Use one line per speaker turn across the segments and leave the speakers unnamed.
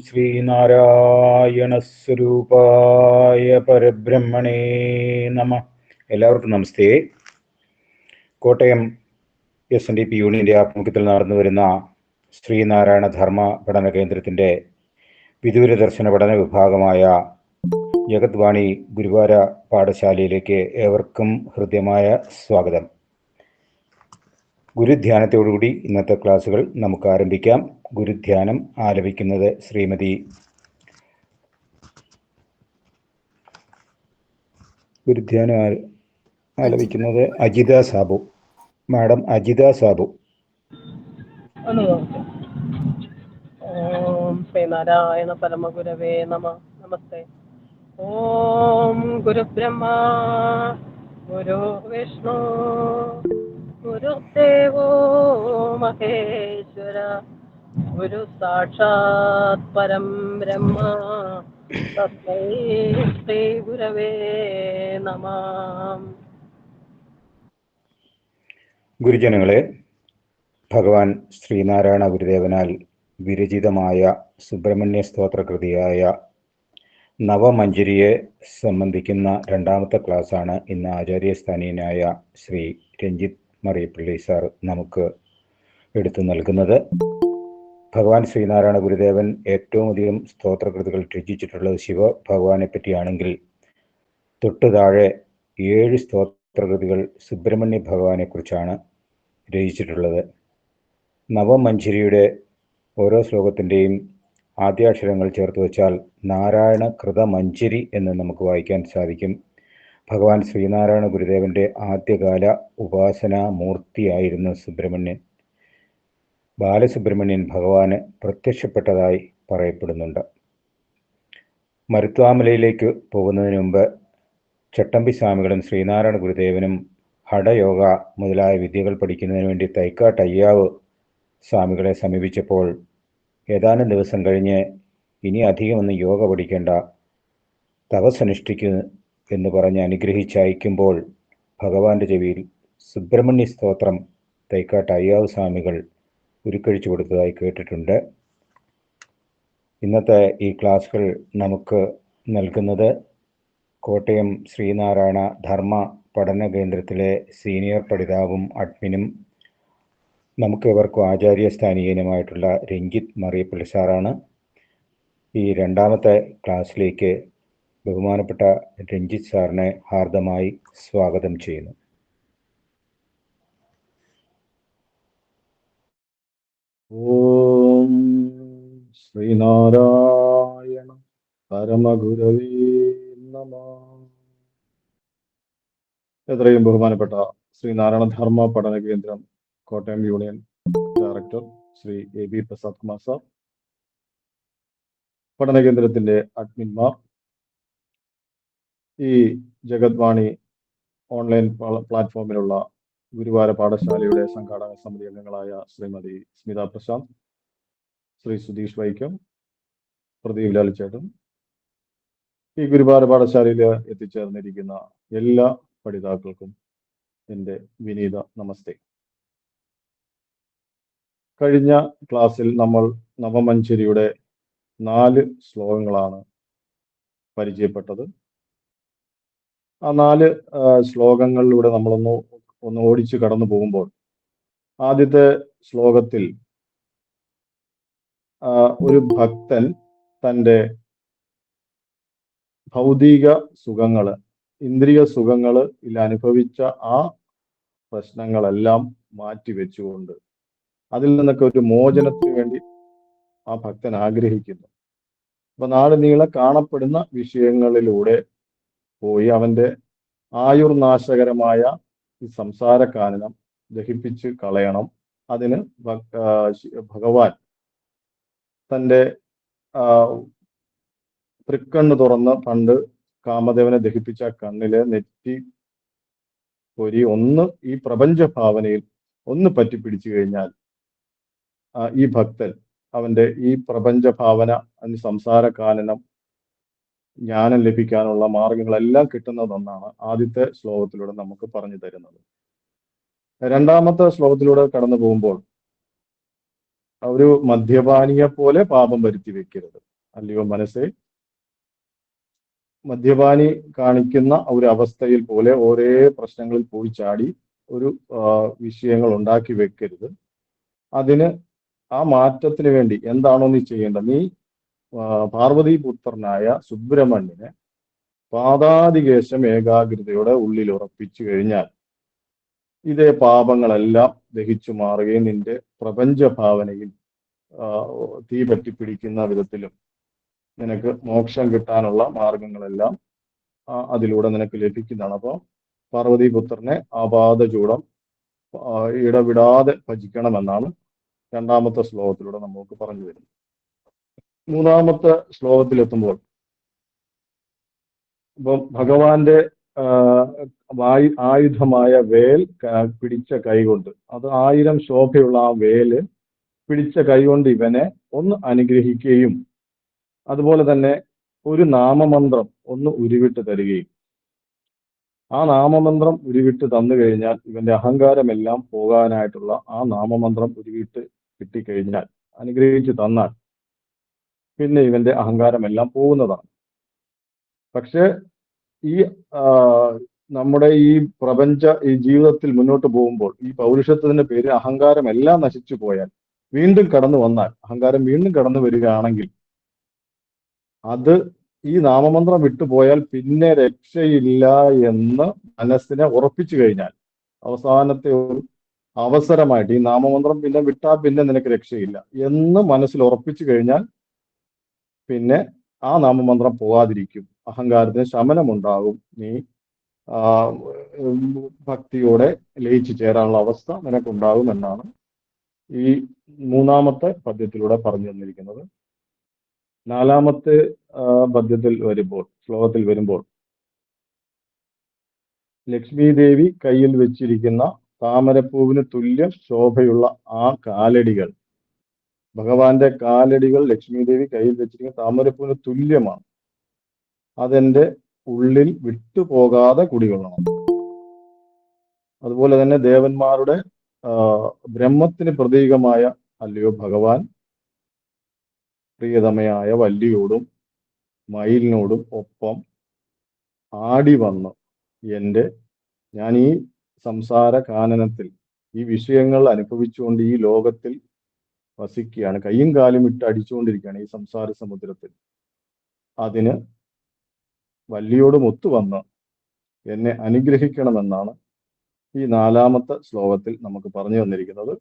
ശ്രീനാരായണസ്വരൂപായ പരബ്രഹ്മണേ നമ. എല്ലാവർക്കും നമസ്തേ. കോട്ടയം SNDP യൂണിയന്റെ ആഭിമുഖ്യത്തിൽ നടന്നു വരുന്ന ശ്രീനാരായണ ധർമ്മ പഠന കേന്ദ്രത്തിൻ്റെ വിദൂര ദർശന പഠന വിഭാഗമായ ജഗദ്വാണി ഗുരുവാര പാഠശാലയിലേക്ക് ഏവർക്കും ഹൃദ്യമായ സ്വാഗതം. ഗുരുധ്യാനത്തോടുകൂടി ഇന്നത്തെ ക്ലാസ്സുകൾ നമുക്ക് ആരംഭിക്കാം. ഗുരുധ്യാനം ആലപിക്കുന്നത് അജിത സാബു. മാഡം അജിത സാബു.
ഓം ശ്രീനാരായണ പരമഗുരവേ നമ. നമസ്തേ. ഓം ഗുരുബ്രഹ്മ ഗുരു വിഷ്ണു ഗുരുദേവോ മഹേശ്വര ഗുരു സാക്ഷാത് പരം ബ്രഹ്മ തസ്മൈ ശ്രീ ഗുരവേ നമ.
ഗുരുജനങ്ങളെ, ഭഗവാൻ ശ്രീനാരായണ ഗുരുദേവനാൽ വിരചിതമായ സുബ്രഹ്മണ്യ സ്തോത്രകൃതിയായ നവമഞ്ജരിയെ സംബന്ധിക്കുന്ന രണ്ടാമത്തെ ക്ലാസ്സാണ് ഇന്ന് ആചാര്യസ്ഥാനീയനായ ശ്രീ രഞ്ജിത്ത് മറിയപ്പള്ളി സാർ നമുക്ക് എടുത്തു നൽകുന്നത്. ഭഗവാൻ ശ്രീനാരായണ ഗുരുദേവൻ ഏറ്റവും അധികം സ്തോത്രകൃതികൾ രചിച്ചിട്ടുള്ളത് ശിവഭഗവാനെ പറ്റിയാണെങ്കിൽ തൊട്ടു താഴെ 7 സ്തോത്രകൃതികൾ സുബ്രഹ്മണ്യ ഭഗവാനെക്കുറിച്ചാണ് രചിച്ചിട്ടുള്ളത്. നവമഞ്ജരിയുടെ ഓരോ ശ്ലോകത്തിൻ്റെയും ആദ്യാക്ഷരങ്ങൾ ചേർത്ത് വച്ചാൽ നാരായണ കൃതമഞ്ജരി എന്ന് നമുക്ക് വായിക്കാൻ സാധിക്കും. ഭഗവാൻ ശ്രീനാരായണ ഗുരുദേവൻ്റെ ആദ്യകാല ഉപാസനാ മൂർത്തിയായിരുന്നു സുബ്രഹ്മണ്യൻ. ബാലസുബ്രഹ്മണ്യൻ ഭഗവാന് പ്രത്യക്ഷപ്പെട്ടതായി പറയപ്പെടുന്നുണ്ട്. മരുത്വാമലയിലേക്ക് പോകുന്നതിന് മുമ്പ് ചട്ടമ്പി സ്വാമികളും ശ്രീനാരായണ ഗുരുദേവനും ഹഠയോഗ മുതലായ വിദ്യകൾ പഠിക്കുന്നതിന് വേണ്ടി തൈക്കാട്ട് അയ്യാവ് സ്വാമികളെ സമീപിച്ചപ്പോൾ ഏതാനും ദിവസം കഴിഞ്ഞ് ഇനി അധികമൊന്നും യോഗ പഠിക്കേണ്ട, തപസ്സനുഷ്ഠിക്കൂ എന്ന് പറഞ്ഞ് അനുഗ്രഹിച്ചയക്കുമ്പോൾ ഭഗവാന്റെ ചെവിയിൽ സുബ്രഹ്മണ്യ സ്തോത്രം തൈക്കാട്ട് അയ്യാവ് സ്വാമികൾ ഉരുക്കഴിച്ചു കൊടുത്തതായി കേട്ടിട്ടുണ്ട്. ഇന്നത്തെ ഈ ക്ലാസ്സുകൾ നമുക്ക് നൽകുന്നത് കോട്ടയം ശ്രീനാരായണ ധർമ്മ പഠന കേന്ദ്രത്തിലെ സീനിയർ പഠിതാവും അഡ്മിനും നമുക്ക് ഇവർക്കും ആചാര്യസ്ഥാനീയനുമായിട്ടുള്ള രഞ്ജിത്ത് മറിയപ്പള്ളി സാറാണ്. ഈ രണ്ടാമത്തെ ക്ലാസ്സിലേക്ക് ബഹുമാനപ്പെട്ട രഞ്ജിത്ത് സാറിനെ ഹാർദമായി സ്വാഗതം ചെയ്യുന്നു.
ഓം ശ്രീനാരായണ പരമഗുരവേ നമ. എത്രയും ബഹുമാനപ്പെട്ട ശ്രീനാരായണ ധർമ്മ പഠന കേന്ദ്രം Kottayam union director Shri AB Prasad Kumar sir, പഠന കേന്ദ്രത്തിന്റെ അഡ്മിന്മാർ, ഈ ജഗദ്വാണി ഓൺലൈൻ പ്ലാറ്റ്ഫോമിലുള്ള ഗുരുവാര പാഠശാലയുടെ സംഘാടക സമിതി അംഗങ്ങളായ ശ്രീമതി സ്മിത പ്രശാന്ത്, ശ്രീ സുധീഷ് വൈക്കം, പ്രദീപ് ലാലിച്ചേട്ടൻ, ഈ ഗുരുവാര പാഠശാലയിൽ എത്തിച്ചേർന്നിരിക്കുന്ന എല്ലാ പഠിതാക്കൾക്കും എൻ്റെ വിനീത നമസ്തേ. കഴിഞ്ഞ ക്ലാസ്സിൽ നമ്മൾ നവമഞ്ജരിയുടെ 4 ശ്ലോകങ്ങളാണ് പരിചയപ്പെട്ടത്. ആ 4 ശ്ലോകങ്ങളിലൂടെ നമ്മളൊന്ന് ഓടിച്ചു കടന്നു പോകുമ്പോൾ ആദ്യത്തെ ശ്ലോകത്തിൽ ഒരു ഭക്തൻ തൻ്റെ ഭൗതിക സുഖങ്ങള്, ഇന്ദ്രിയ സുഖങ്ങള് അനുഭവിച്ച ആ പ്രശ്നങ്ങളെല്ലാം മാറ്റിവെച്ചുകൊണ്ട് അതിൽ നിന്നൊക്കെ ഒരു മോചനത്തിന് വേണ്ടി ആ ഭക്തൻ ആഗ്രഹിക്കുന്നു. അപ്പൊ നാട് നീളെ കാണപ്പെടുന്ന വിഷയങ്ങളിലൂടെ പോയി അവന്റെ ആയുർനാശകരമായ ഈ സംസാര കാനനം ദഹിപ്പിച്ച് കളയണം. അതിന് ഭഗവാൻ തൻ്റെ തൃക്കണ്ണ് തുറന്ന് പണ്ട് കാമദേവനെ ദഹിപ്പിച്ച കണ്ണിലെ നെറ്റി പൊരി ഒന്ന് ഈ പ്രപഞ്ച ഭാവനയിൽ ഒന്ന് പറ്റിപ്പിടിച്ചു കഴിഞ്ഞാൽ ഈ ഭക്തൻ അവന്റെ ഈ പ്രപഞ്ച ഭാവന, സംസാര കാനനം, ജ്ഞാനം ലഭിക്കാനുള്ള മാർഗങ്ങളെല്ലാം കിട്ടുന്നതെന്നാണ് ആദ്യത്തെ ശ്ലോകത്തിലൂടെ നമുക്ക് പറഞ്ഞു തരുന്നത്. രണ്ടാമത്തെ ശ്ലോകത്തിലൂടെ കടന്നു പോകുമ്പോൾ ഒരു മദ്യപാനിയെ പോലെ പാപം വരുത്തി വെക്കരുത്. അല്ലയോ മനസ്സേ, മദ്യപാനി കാണിക്കുന്ന ഒരു അവസ്ഥയിൽ പോലെ ഒരേ പ്രശ്നങ്ങളിൽ പോയി ചാടി ഒരു വിഷയങ്ങൾ ഉണ്ടാക്കി വെക്കരുത്. അതിന് ആ മാറ്റത്തിന് വേണ്ടി എന്താണോ നീ ചെയ്യേണ്ടത്, നീ പാർവതീപുത്രനായ സുബ്രഹ്മണ്യനെ പാതാതികേശം ഏകാഗ്രതയോടെ ഉള്ളിൽ ഉറപ്പിച്ചു കഴിഞ്ഞാൽ ഇതേ പാപങ്ങളെല്ലാം ദഹിച്ചു മാറുകയും നിന്റെ പ്രപഞ്ച ഭാവനയിൽ തീ പറ്റിപ്പിടിക്കുന്ന വിധത്തിലും നിനക്ക് മോക്ഷം കിട്ടാനുള്ള മാർഗങ്ങളെല്ലാം അതിലൂടെ നിനക്ക് ലഭിക്കുന്നതാണ്. അപ്പോൾ പാർവതീപുത്രനെ ആപാദചൂടം ഇടവിടാതെ ഭജിക്കണമെന്നാണ് രണ്ടാമത്തെ ശ്ലോകത്തിലൂടെ നമുക്ക് പറഞ്ഞു തരുന്നത്. മൂന്നാമത്തെ ശ്ലോകത്തിലെത്തുമ്പോൾ ഇപ്പം ഭഗവാന്റെ ആയുധമായ വേൽ പിടിച്ച കൈകൊണ്ട്, അത് 1000 ശോഭയുള്ള ആ വേല് പിടിച്ച കൈകൊണ്ട് ഇവനെ ഒന്ന് അനുഗ്രഹിക്കുകയും അതുപോലെ തന്നെ ഒരു നാമമന്ത്രം ഒന്ന് ഉരുവിട്ട് തരികയും, ആ നാമമന്ത്രം ഉരുവിട്ട് തന്നു കഴിഞ്ഞാൽ ഇവന്റെ അഹങ്കാരമെല്ലാം പോകാനായിട്ടുള്ള ആ നാമമന്ത്രം ഉരുവിട്ട് കിട്ടിക്കഴിഞ്ഞാൽ, അനുഗ്രഹിച്ച് തന്നാൽ പിന്നെ ഇവന്റെ അഹങ്കാരമെല്ലാം പോകുന്നതാണ്. പക്ഷെ ഈ നമ്മുടെ ഈ ഈ ജീവിതത്തിൽ മുന്നോട്ട് പോകുമ്പോൾ ഈ പൗരുഷത്തിന്റെ പേരിൽ അഹങ്കാരം എല്ലാം നശിച്ചു പോയാൽ, വീണ്ടും കടന്നു വന്നാൽ, അഹങ്കാരം വീണ്ടും കടന്നു വരികയാണെങ്കിൽ അത് ഈ നാമമന്ത്രം വിട്ടുപോയാൽ പിന്നെ രക്ഷയില്ല എന്ന് മനസ്സിനെ ഉറപ്പിച്ചു കഴിഞ്ഞാൽ, അവസാനത്തെ ഒരു അവസരമായിട്ട് ഈ നാമമന്ത്രം പിന്നെ വിട്ടാൽ പിന്നെ നിനക്ക് രക്ഷയില്ല എന്ന് മനസ്സിൽ ഉറപ്പിച്ചു കഴിഞ്ഞാൽ പിന്നെ ആ നാമമന്ത്രം പോകാതിരിക്കും, അഹങ്കാരത്തിന് ശമനമുണ്ടാകും, നീ ഭക്തിയോടെ ലയിച്ചു ചേരാനുള്ള അവസ്ഥ നിനക്കുണ്ടാകും എന്നാണ് ഈ മൂന്നാമത്തെ പദ്യത്തിലൂടെ പറഞ്ഞു തന്നിരിക്കുന്നത്. നാലാമത്തെ പദ്യത്തിൽ വരുമ്പോൾ, ശ്ലോകത്തിൽ വരുമ്പോൾ, ലക്ഷ്മി ദേവി കയ്യിൽ വെച്ചിരിക്കുന്ന താമരപ്പൂവിന് തുല്യം ശോഭയുള്ള ആ കാലടികൾ, ഭഗവാന്റെ കാലടികൾ ലക്ഷ്മി ദേവി കയ്യിൽ വെച്ചിരിക്കുന്ന താമരപ്പൂവിന് തുല്യമാണ്. അതെന്റെ ഉള്ളിൽ വിട്ടുപോകാതെ കുടികൊള്ളണം. അതുപോലെ തന്നെ ദേവന്മാരുടെ ബ്രഹ്മത്തിന് പ്രതീകമായ അല്ലയോ ഭഗവാൻ, പ്രിയതമയായ വല്ലിയോടും മയിലിനോടും ഒപ്പം ആടി വന്ന് ഞാൻ ഈ സംസാര കാനനത്തിൽ ഈ വിഷയങ്ങൾ അനുഭവിച്ചുകൊണ്ട് ഈ ലോകത്തിൽ വസിക്കുകയാണ്, കയ്യും കാലും ഇട്ട് അടിച്ചുകൊണ്ടിരിക്കുകയാണ് ഈ സംസാര സമുദ്രത്തിൽ. അതിന് വല്ലിയോടും ഒത്തുവന്ന് എന്നെ അനുഗ്രഹിക്കണമെന്നാണ് ഈ നാലാമത്തെ ശ്ലോകത്തിൽ നമുക്ക് പറഞ്ഞു തന്നിരിക്കുന്നത്.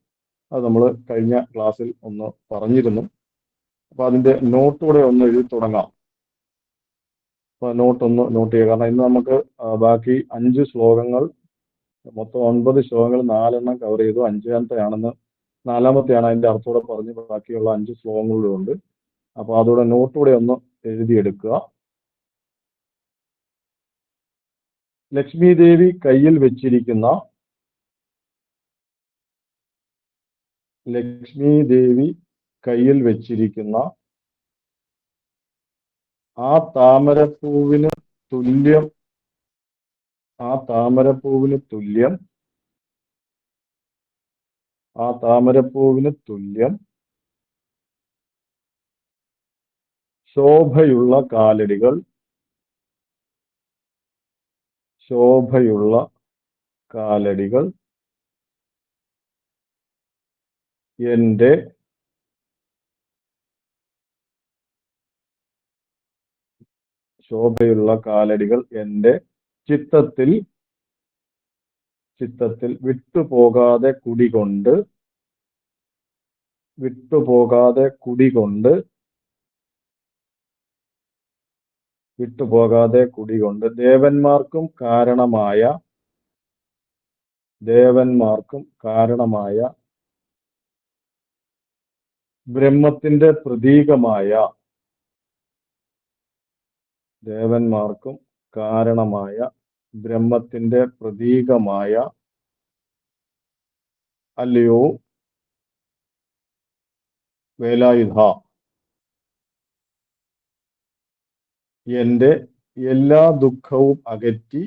അത് നമ്മൾ കഴിഞ്ഞ ക്ലാസ്സിൽ ഒന്ന് പറഞ്ഞിരുന്നു. അപ്പൊ അതിന്റെ നോട്ടൂടെ ഒന്ന് എഴുതി തുടങ്ങാം. അപ്പൊ നോട്ട് ചെയ്യുക. കാരണം ഇന്ന് നമുക്ക് ബാക്കി 5 ശ്ലോകങ്ങൾ, മൊത്തം 9 ശ്ലോകങ്ങൾ 4 കവർ ചെയ്തു. നാലാമത്തെയാണ് അതിന്റെ അർത്ഥത്തോടെ പറഞ്ഞ് ബാക്കിയുള്ള 5 ശ്ലോകങ്ങളിലും ഉണ്ട്. അപ്പൊ അതോടെ നോട്ടൂടെ ഒന്ന് എഴുതിയെടുക്കുക. ലക്ഷ്മി ദേവി കയ്യിൽ വെച്ചിരിക്കുന്ന ആ താമരപ്പൂവിന് തുല്യം ശോഭയുള്ള കാലടികൾ എൻ്റെ ചിത്തത്തിൽ വിട്ടുപോകാതെ കുടികൊണ്ട് ദേവന്മാർക്കും കാരണമായ ബ്രഹ്മത്തിന്റെ പ്രതീകമായ അല്ലയോ വേലായുധ, എൻ്റെ എല്ലാ ദുഃഖവും അകറ്റി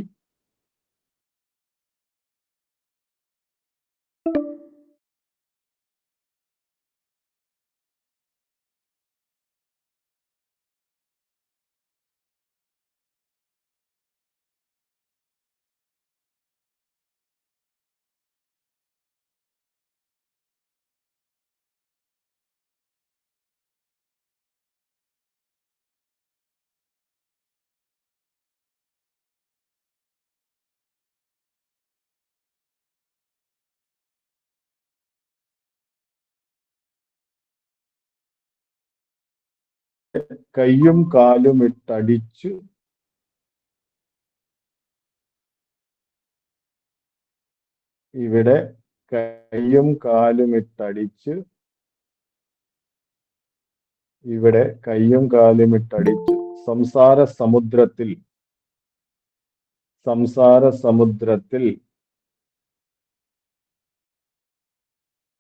കയ്യും കാലും ഇട്ടടിച്ച് ഇവിടെ കയ്യും കാലും ഇട്ടടിച്ച് ഇവിടെ കയ്യും കാലും ഇട്ടടിച്ച് സംസാര സമുദ്രത്തിൽ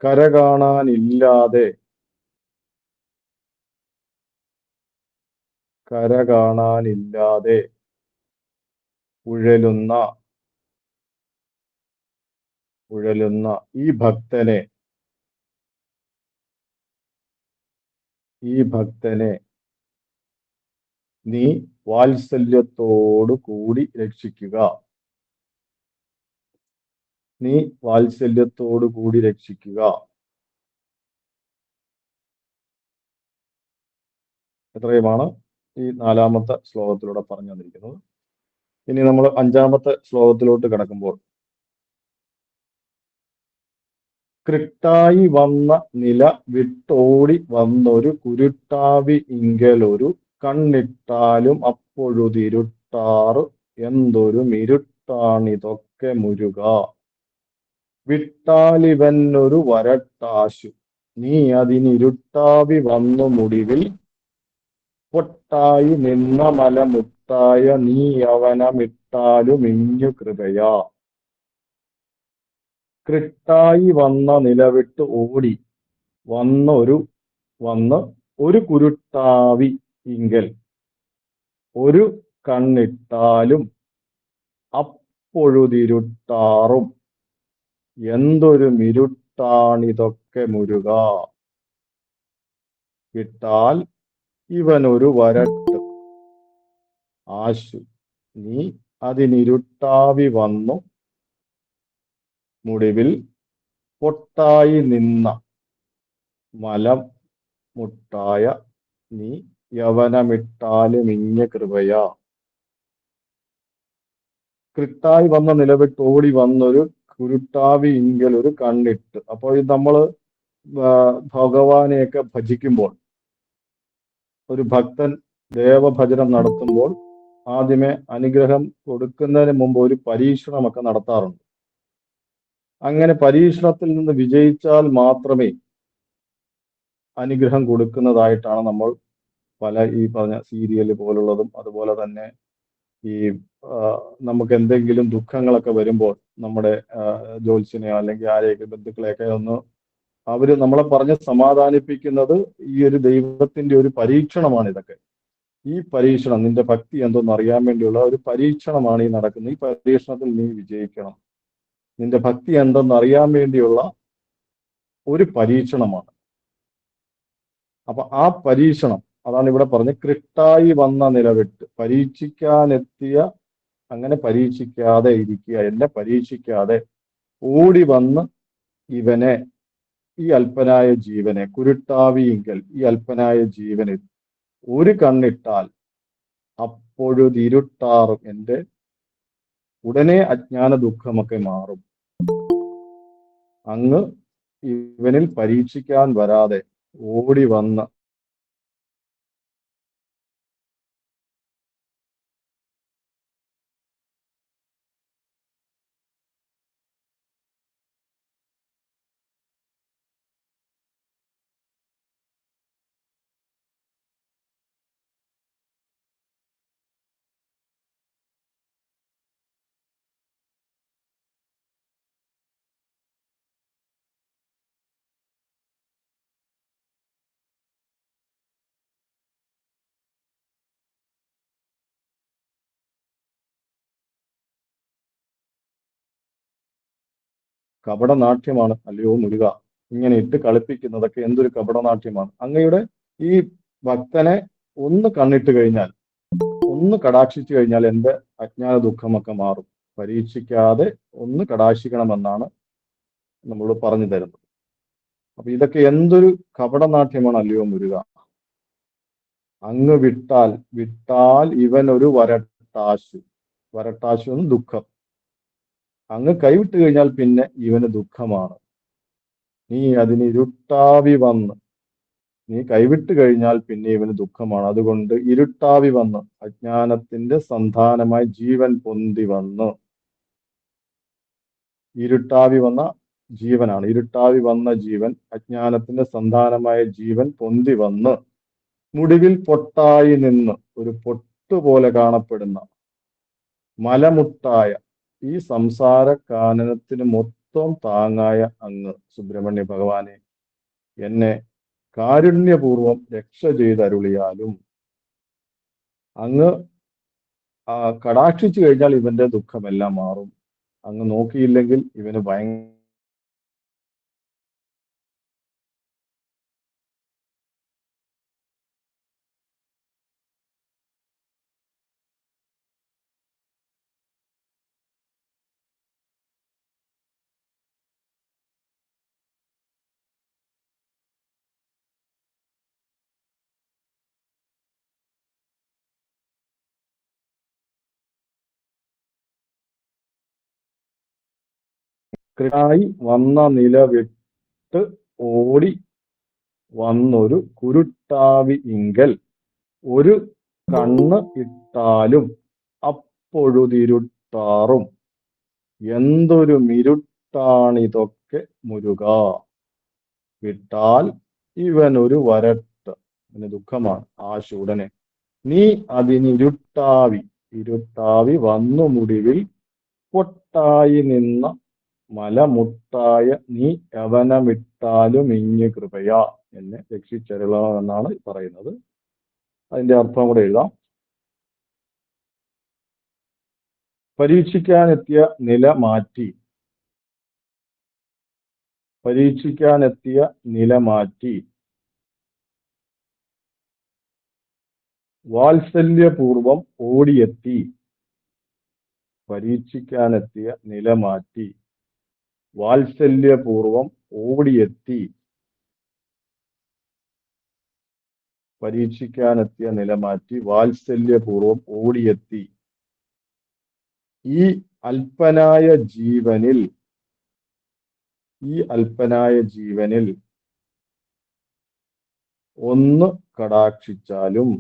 കര കാണാനില്ലാതെ ഉഴലുന്ന ഈ ഭക്തനെ നീ വാത്സല്യത്തോടു കൂടി രക്ഷിക്കുക. ഇത്രയുമാണ് ഈ 4-ാമത്തെ ശ്ലോകത്തിലൂടെ പറഞ്ഞു തന്നിരിക്കുന്നത്. ഇനി നമ്മൾ 5-ാമത്തെ ശ്ലോകത്തിലോട്ട് കിടക്കുമ്പോൾ, കൃട്ടായി വന്ന നില വിട്ടോടി വന്നൊരു കുരുട്ടാവി ഇങ്കലൊരു കണ്ണിട്ടാലും അപ്പൊഴുതിരുട്ടാറ് എന്തൊരു മിരുട്ടാണിതൊക്കെ മുരുക. വിട്ടാലിവനൊരു വരട്ടാശു നീ അതിനിരുട്ടാവി വന്നു മുടിവിൽ പൊട്ടായി നിന്ന മലമുട്ടായ നീ അവനമിട്ടാലും ഇഞ്ഞു കൃപയാ. കൃട്ടായി വന്ന നിലവിട്ട് ഓടി വന്ന് ഒരു കുരുട്ടാവി ഇങ്കൽ ഒരു കണ്ണിട്ടാലും അപ്പൊഴുതിരുട്ടാറും എന്തൊരു മിരുട്ടാണിതൊക്കെ മുരുക. വിട്ടാൽ ഇവനൊരു വരട്ട് ആശു നീ അതിനിരുട്ടാവി വന്നു മുടിവിൽ പൊട്ടായി നിന്ന മലം മുട്ടായ നീ യവനമിട്ടാലും ഇഞ്ഞ കൃപയാ. കൃട്ടായി വന്ന നിലവിട്ട് ഓടി വന്നൊരു കുരുട്ടാവി ഇങ്കൽ ഒരു കണ്ണിട്ട്. അപ്പോൾ ഇത് നമ്മള് ഭഗവാനെയൊക്കെ ഭജിക്കുമ്പോൾ, ഒരു ഭക്തൻ ദേവഭജനം നടത്തുമ്പോൾ ആദ്യമേ അനുഗ്രഹം കൊടുക്കുന്നതിന് മുമ്പ് ഒരു പരീക്ഷണമൊക്കെ നടത്താറുണ്ട്. അങ്ങനെ പരീക്ഷണത്തിൽ നിന്ന് വിജയിച്ചാൽ മാത്രമേ അനുഗ്രഹം കൊടുക്കുന്നതായിട്ടാണ് നമ്മൾ പല ഈ പറഞ്ഞ സീരിയൽ പോലുള്ളതും, അതുപോലെ തന്നെ ഈ നമുക്ക് എന്തെങ്കിലും ദുഃഖങ്ങളൊക്കെ വരുമ്പോൾ നമ്മുടെ ജ്യോത്സ്യനെയോ അല്ലെങ്കിൽ ആരെയൊക്കെ ബന്ധുക്കളെയൊക്കെ ഒന്ന് അവര് നമ്മളെ പറഞ്ഞ് സമാധാനിപ്പിക്കുന്നത് ഈ ഒരു ദൈവത്തിന്റെ ഒരു പരീക്ഷണമാണ് ഇതൊക്കെ. ഈ പരീക്ഷണം നിന്റെ ഭക്തി എന്തെന്ന് അറിയാൻ വേണ്ടിയുള്ള ഒരു പരീക്ഷണമാണ് ഈ നടക്കുന്നത്. ഈ പരീക്ഷണത്തിൽ നീ വിജയിക്കണം. നിന്റെ ഭക്തി എന്തെന്ന് അറിയാൻ വേണ്ടിയുള്ള ഒരു പരീക്ഷണമാണ്. അപ്പൊ ആ പരീക്ഷണം അതാണ് ഇവിടെ പറഞ്ഞ് കൃട്ടായി വന്ന നിലവിട്ട്, പരീക്ഷിക്കാനെത്തിയ, അങ്ങനെ പരീക്ഷിക്കാതെ ഇരിക്കുക, എന്നെ പരീക്ഷിക്കാതെ ഓടി വന്ന് ഇവനെ, ഈ അല്പനായ ജീവനെ, കുരുട്ടാവിയിങ്കൽ ഈ അല്പനായ ജീവനെ ഒരു കണ്ണിട്ടാൽ അപ്പൊഴുതിരുട്ടാറും എൻ്റെ ഉടനെ അജ്ഞാന ദുഃഖമൊക്കെ മാറും. അങ്ങ് ഇവനിൽ പരീക്ഷിക്കാൻ വരാതെ ഓടി വന്ന് കപടനാട്യമാണ് അല്ലയോ മുരുക, ഇങ്ങനെ ഇട്ട് കളിപ്പിക്കുന്നതൊക്കെ എന്തൊരു കപടനാട്യമാണ്. അങ്ങയുടെ ഈ ഭക്തനെ ഒന്ന് കണ്ണിട്ട് കഴിഞ്ഞാൽ, ഒന്ന് കടാക്ഷിച്ചു കഴിഞ്ഞാൽ എൻ്റെ അജ്ഞാന ദുഃഖമൊക്കെ മാറും. പരീക്ഷിക്കാതെ ഒന്ന് കടാക്ഷിക്കണമെന്നാണ് നമ്മൾ പറഞ്ഞു തരുന്നത്. അപ്പൊ ഇതൊക്കെ എന്തൊരു കപടനാട്യമാണ് അല്ലയോ മുരുക. അങ്ങ് വിട്ടാൽ ഇവനൊരു വരട്ടാശു എന്ന് ദുഃഖം. അങ്ങ് കൈവിട്ട് കഴിഞ്ഞാൽ പിന്നെ ഇവന് ദുഃഖമാണ്. നീ അതിന് ഇരുട്ടാവി വന്ന് നീ കൈവിട്ട് കഴിഞ്ഞാൽ പിന്നെ ഇവന് ദുഃഖമാണ്. അതുകൊണ്ട് ഇരുട്ടാവി വന്ന് അജ്ഞാനത്തിന്റെ സന്താനമായി ജീവൻ പൊന്തി വന്ന്, ഇരുട്ടാവി വന്ന ജീവനാണ്. ഇരുട്ടാവി വന്ന ജീവൻ, അജ്ഞാനത്തിന്റെ സന്താനമായ ജീവൻ പൊന്തി വന്ന് മുടിവിൽ പൊട്ടായി നിന്ന്, ഒരു പൊട്ടുപോലെ കാണപ്പെടുന്ന മലമുട്ടായ ഈ സംസാര കാനനത്തിന് മൊത്തം താങ്ങായ അങ്ങ് സുബ്രഹ്മണ്യ ഭഗവാനെ, എന്നെ കാരുണ്യപൂർവം രക്ഷ ചെയ്തരുളിയാലും. അങ്ങ് കടാക്ഷിച്ചു കഴിഞ്ഞാൽ ഇവന്റെ ദുഃഖമെല്ലാം മാറും. അങ്ങ് നോക്കിയില്ലെങ്കിൽ ഇവന് ഭയങ്കര ായി വന്ന നില വിട്ട് ഓടി വന്നൊരു കുരുട്ടാവി ഇങ്കൽ ഒരു കണ്ണ് ഇട്ടാലും അപ്പൊഴുതിരുട്ടാറും. എന്തൊരു മിരുട്ടാണിതൊക്കെ മുരുക, വിട്ടാൽ ഇവനൊരു വരട്ട്, ഇവന് ദുഃഖമാണ് ആ ശൂടനെ. നീ അതിനിരുട്ടാവി, ഇരുട്ടാവി വന്നു മുടിവിൽ പൊട്ടായി നിന്ന മലമുട്ടായ നീ യവനമിട്ടാലും ഇഞ്ഞു കൃപയാ, എന്നെ രക്ഷിച്ചരുളാമെന്നാണ് പറയുന്നത്. അതിന്റെ അർത്ഥം കൂടെ എഴുതാം. പരീക്ഷിക്കാനെത്തിയ നില മാറ്റി, പരീക്ഷിക്കാനെത്തിയ നില മാറ്റി വാത്സല്യപൂർവം ഓടിയെത്തി, പരീക്ഷിക്കാനെത്തിയ നില മാറ്റി വാത്സല്യപൂർവം ഓടിയെത്തി, പരീക്ഷിക്കാനെത്തിയ നില മാറ്റി വാത്സല്യപൂർവം ഓടിയെത്തി. ഈ അല്പനായ ജീവനിൽ, ഈ അല്പനായ ജീവനിൽ ഒന്ന് കടാക്ഷിച്ചാലും,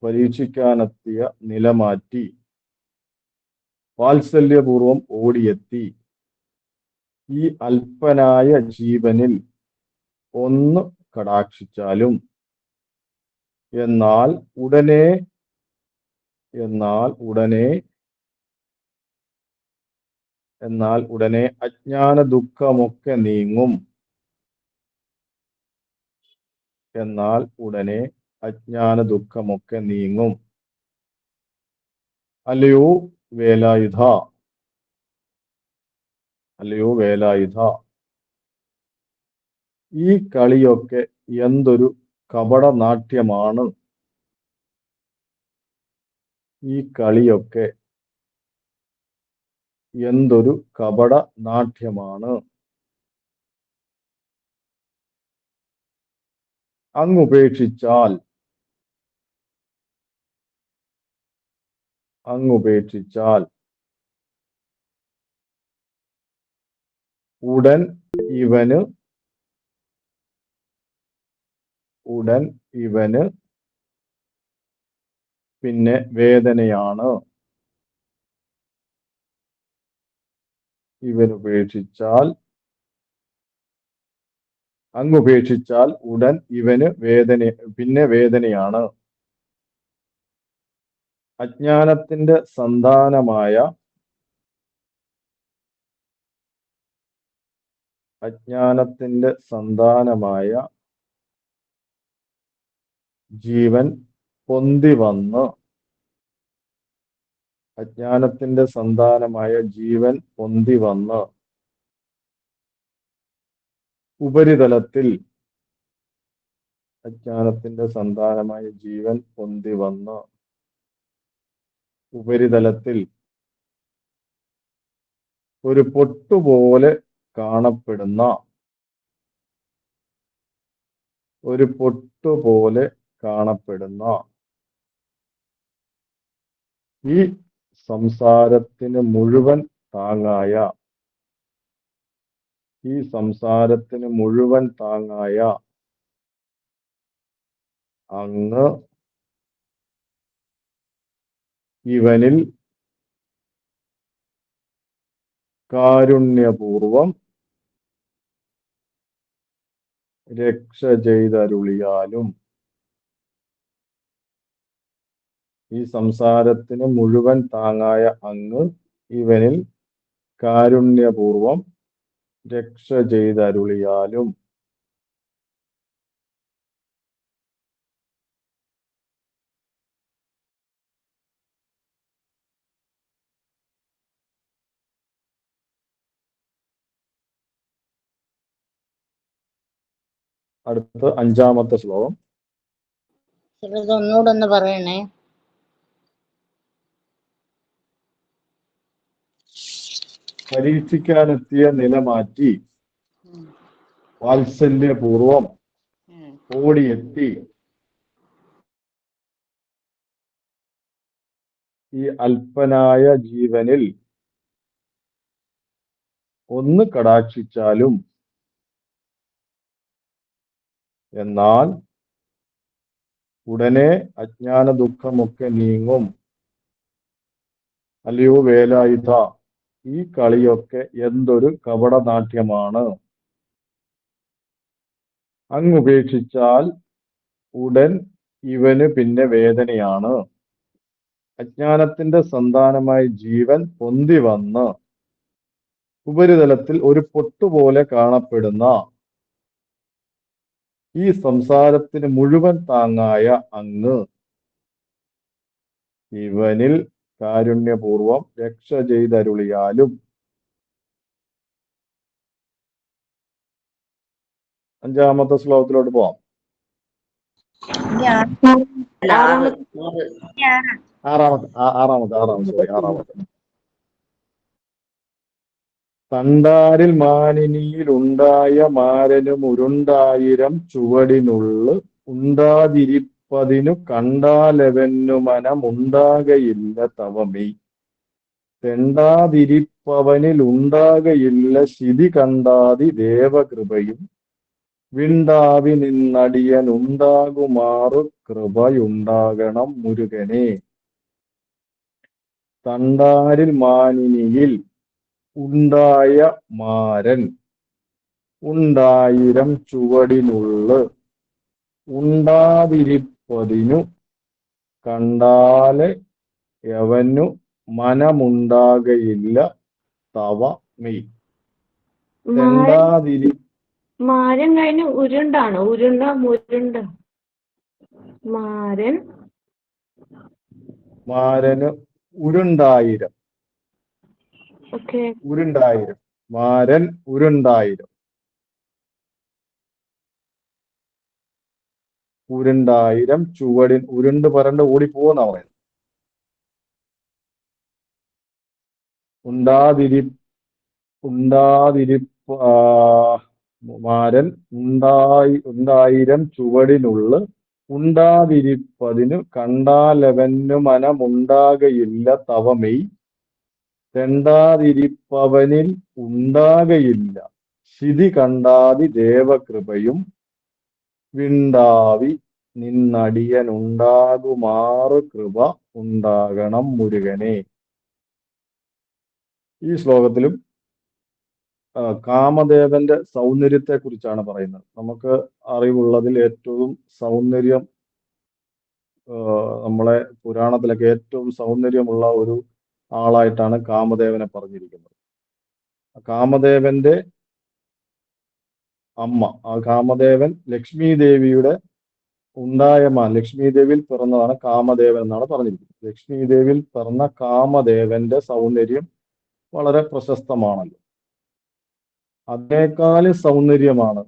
പരീക്ഷിക്കാനെത്തിയ നില മാറ്റി വാത്സല്യപൂർവം ഓടിയെത്തി. ഈ അല്പനായ ജീവനിൽ ഒന്ന് കടാക്ഷിച്ചാലും, എന്നാൽ ഉടനെ അജ്ഞാന ദുഃഖമൊക്കെ നീങ്ങും. എന്നാൽ ഉടനെ അജ്ഞാന ദുഃഖമൊക്കെ നീങ്ങും. അല്ലയോ വേലായുധ, അല്ലയോ വേലായുധ, ഈ കളിയൊക്കെ എന്തൊരു കപടനാട്യമാണ്, ഈ കളിയൊക്കെ എന്തൊരു കപടനാട്യമാണ്. അങ്ങുപേക്ഷിച്ചാൽ, അങ്ങുപേക്ഷിച്ചാൽ ഉടൻ ഇവന് പിന്നെ വേദനയാണ്. ഇവനുപേക്ഷിച്ചാൽ, അങ്ങുപേക്ഷിച്ചാൽ ഉടൻ ഇവന് പിന്നെ വേദനയാണ്. അജ്ഞാനത്തിന്റെ സന്താനമായ, അജ്ഞാനത്തിന്റെ സന്താനമായ ജീവൻ പൊന്തി വന്ന്, അജ്ഞാനത്തിന്റെ സന്താനമായ ജീവൻ പൊന്തി വന്ന് ഉപരിതലത്തിൽ, അജ്ഞാനത്തിന്റെ സന്താനമായ ജീവൻ പൊന്തി വന്ന് ഉപരിതലത്തിൽ ഒരു പൊട്ടുപോലെ കാണപ്പെടുന്ന, ഒരു പൊട്ടുപോലെ കാണപ്പെടുന്ന ഈ സംസാരത്തിന് മുഴുവൻ താങ്ങായ ഈ സംസാരത്തിന് മുഴുവൻ താങ്ങായ അങ്ങ് ഇവനിൽ കാരുണ്യപൂർവം രക്ഷ ചെയ്തരുളിയാലും. ഈ സംസാരത്തിന് മുഴുവൻ താങ്ങായ അങ്ങ് ഇവനിൽ കാരുണ്യപൂർവം രക്ഷ ചെയ്തരുളിയാലും. അടുത്ത 5-ാമത്തെ ശ്ലോകം.
ഒന്നുകൂടെ ഒന്ന് പറയണേ.
പരീക്ഷിക്കാനെത്തിയ നില മാറ്റി വാത്സല്യപൂർവം ഓടിയെത്തി ഈ അല്പനായ ജീവനിൽ ഒന്ന് കടാക്ഷിച്ചാലും, എന്നാൽ ഉടനെ അജ്ഞാന ദുഃഖമൊക്കെ നീങ്ങും. അല്ലയോ വേലായുധ, ഈ കളിയൊക്കെ എന്തൊരു കപടനാട്യമാണ്. അങ്ങുപേക്ഷിച്ചാൽ ഉടൻ ഇവന് പിന്നെ വേദനയാണ്. അജ്ഞാനത്തിന്റെ സന്താനമായി ജീവൻ പൊന്തി വന്ന് ഉപരിതലത്തിൽ ഒരു പൊട്ടുപോലെ കാണപ്പെടുന്ന ഈ സംസാരത്തിന് മുഴുവൻ താങ്ങായ അങ്ങ് ഇവനിൽ കാരുണ്യപൂർവം രക്ഷ ചെയ്തരുളിയാലും. 5-ാമത്തെ ശ്ലോകത്തിലോട്ട് പോവാം. ആറാമത്തെ. തണ്ടാരിൽ മാനിനിയിലുണ്ടായ മാരനും ഉരുണ്ടായിരം ചുവടിനുള്ളു ഉണ്ടാതിരിപ്പതിനു കണ്ടാലെവന്നു മനമുണ്ടാകയില്ല തവമേ. തെണ്ടാതിരിപ്പവനിൽ ഉണ്ടാകയില്ല ശിതി കണ്ടാതി ദേവകൃപയും വിണ്ടാവി നിന്നടിയനുണ്ടാകുമാറു കൃപയുണ്ടാകണം മുരുകനെ. തണ്ടാരിൽ മാനിനിയിൽ ഉണ്ടായ മാരൻ ഉണ്ടായിരം ചുവടിനുള്ളു ഉണ്ടാതിരിപ്പതിനു കണ്ടാലെ യവനു മനമുണ്ടാകയില്ല തവ മെയ്. തെണ്ടാതിരി
മാരൻ കഴിഞ്ഞ് ഉരുണ്ടാണ്. മുരുണ്ട
മാരന് ഉരുണ്ടായിരം.
ഓക്കെ.
ഉരുണ്ടായിരം. മാരൻ ഉരുണ്ടായിരം. ഉരുണ്ടായിരം ചുവടിൻ ഉരുണ്ട് പരണ്ട് ഓടിപ്പോന്ന പറയുന്നത്. മാരൻ ഉണ്ടായിരം ചുവടിനുള്ളു ഉണ്ടാതിരിപ്പതിനു കണ്ടാലവനു മനമുണ്ടാകയില്ല തവമെയ്. തെണ്ടാതിരിപ്പവനിൽ ഉണ്ടാകയില്ല ശിതി കണ്ടാതി ദേവകൃപയും വിണ്ടാവി നിന്നടിയനുണ്ടാകുമാറു കൃപ ഉണ്ടാകണം മുരുകനെ. ഈ ശ്ലോകത്തിലും കാമദേവന്റെ സൗന്ദര്യത്തെ കുറിച്ചാണ് പറയുന്നത്. നമുക്ക് അറിവുള്ളതിൽ ഏറ്റവും സൗന്ദര്യം, നമ്മളെ പുരാണത്തിലൊക്കെ ഏറ്റവും സൗന്ദര്യമുള്ള ഒരു ആളായിട്ടാണ് കാമദേവനെ പറഞ്ഞിരിക്കുന്നത്. കാമദേവന്റെ അമ്മ, ആ കാമദേവൻ ലക്ഷ്മി ദേവിയുടെ ലക്ഷ്മി ദേവിയിൽ പിറന്നതാണ് കാമദേവൻ എന്നാണ് പറഞ്ഞിരിക്കുന്നത്. ലക്ഷ്മി ദേവിയിൽ പിറന്ന കാമദേവന്റെ സൗന്ദര്യം വളരെ പ്രശസ്തമാണല്ലോ. അതിനേക്കാൾ സൗന്ദര്യമാണ്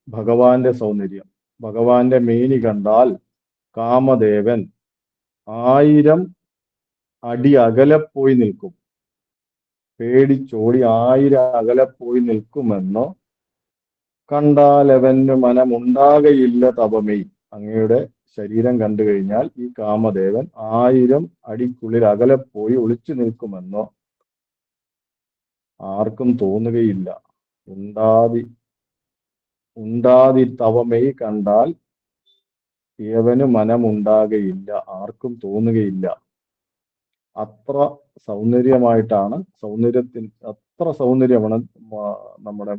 ഭഗവാന്റെ സൗന്ദര്യം. ഭഗവാന്റെ മേനി കണ്ടാൽ കാമദേവൻ 1000 അടി അകലെ പോയി നിൽക്കും. പേടിച്ചോടി 1000 അകലെ പോയി നിൽക്കുമെന്നോ കണ്ടാലവന് മനമുണ്ടാകയില്ല തപമേ. അങ്ങയുടെ ശരീരം കണ്ടു കഴിഞ്ഞാൽ ഈ കാമദേവൻ 1000 അടിക്കുള്ളിൽ അകലെ പോയി ഒളിച്ചു നിൽക്കുമെന്നോ ആർക്കും തോന്നുകയില്ല. ഉണ്ടാതിത്തവമൈ കണ്ടാൽ ഏവന് മനമുണ്ടാകയില്ല, ആർക്കും തോന്നുകയില്ല. അത്ര സൗന്ദര്യമാണ് നമ്മുടെ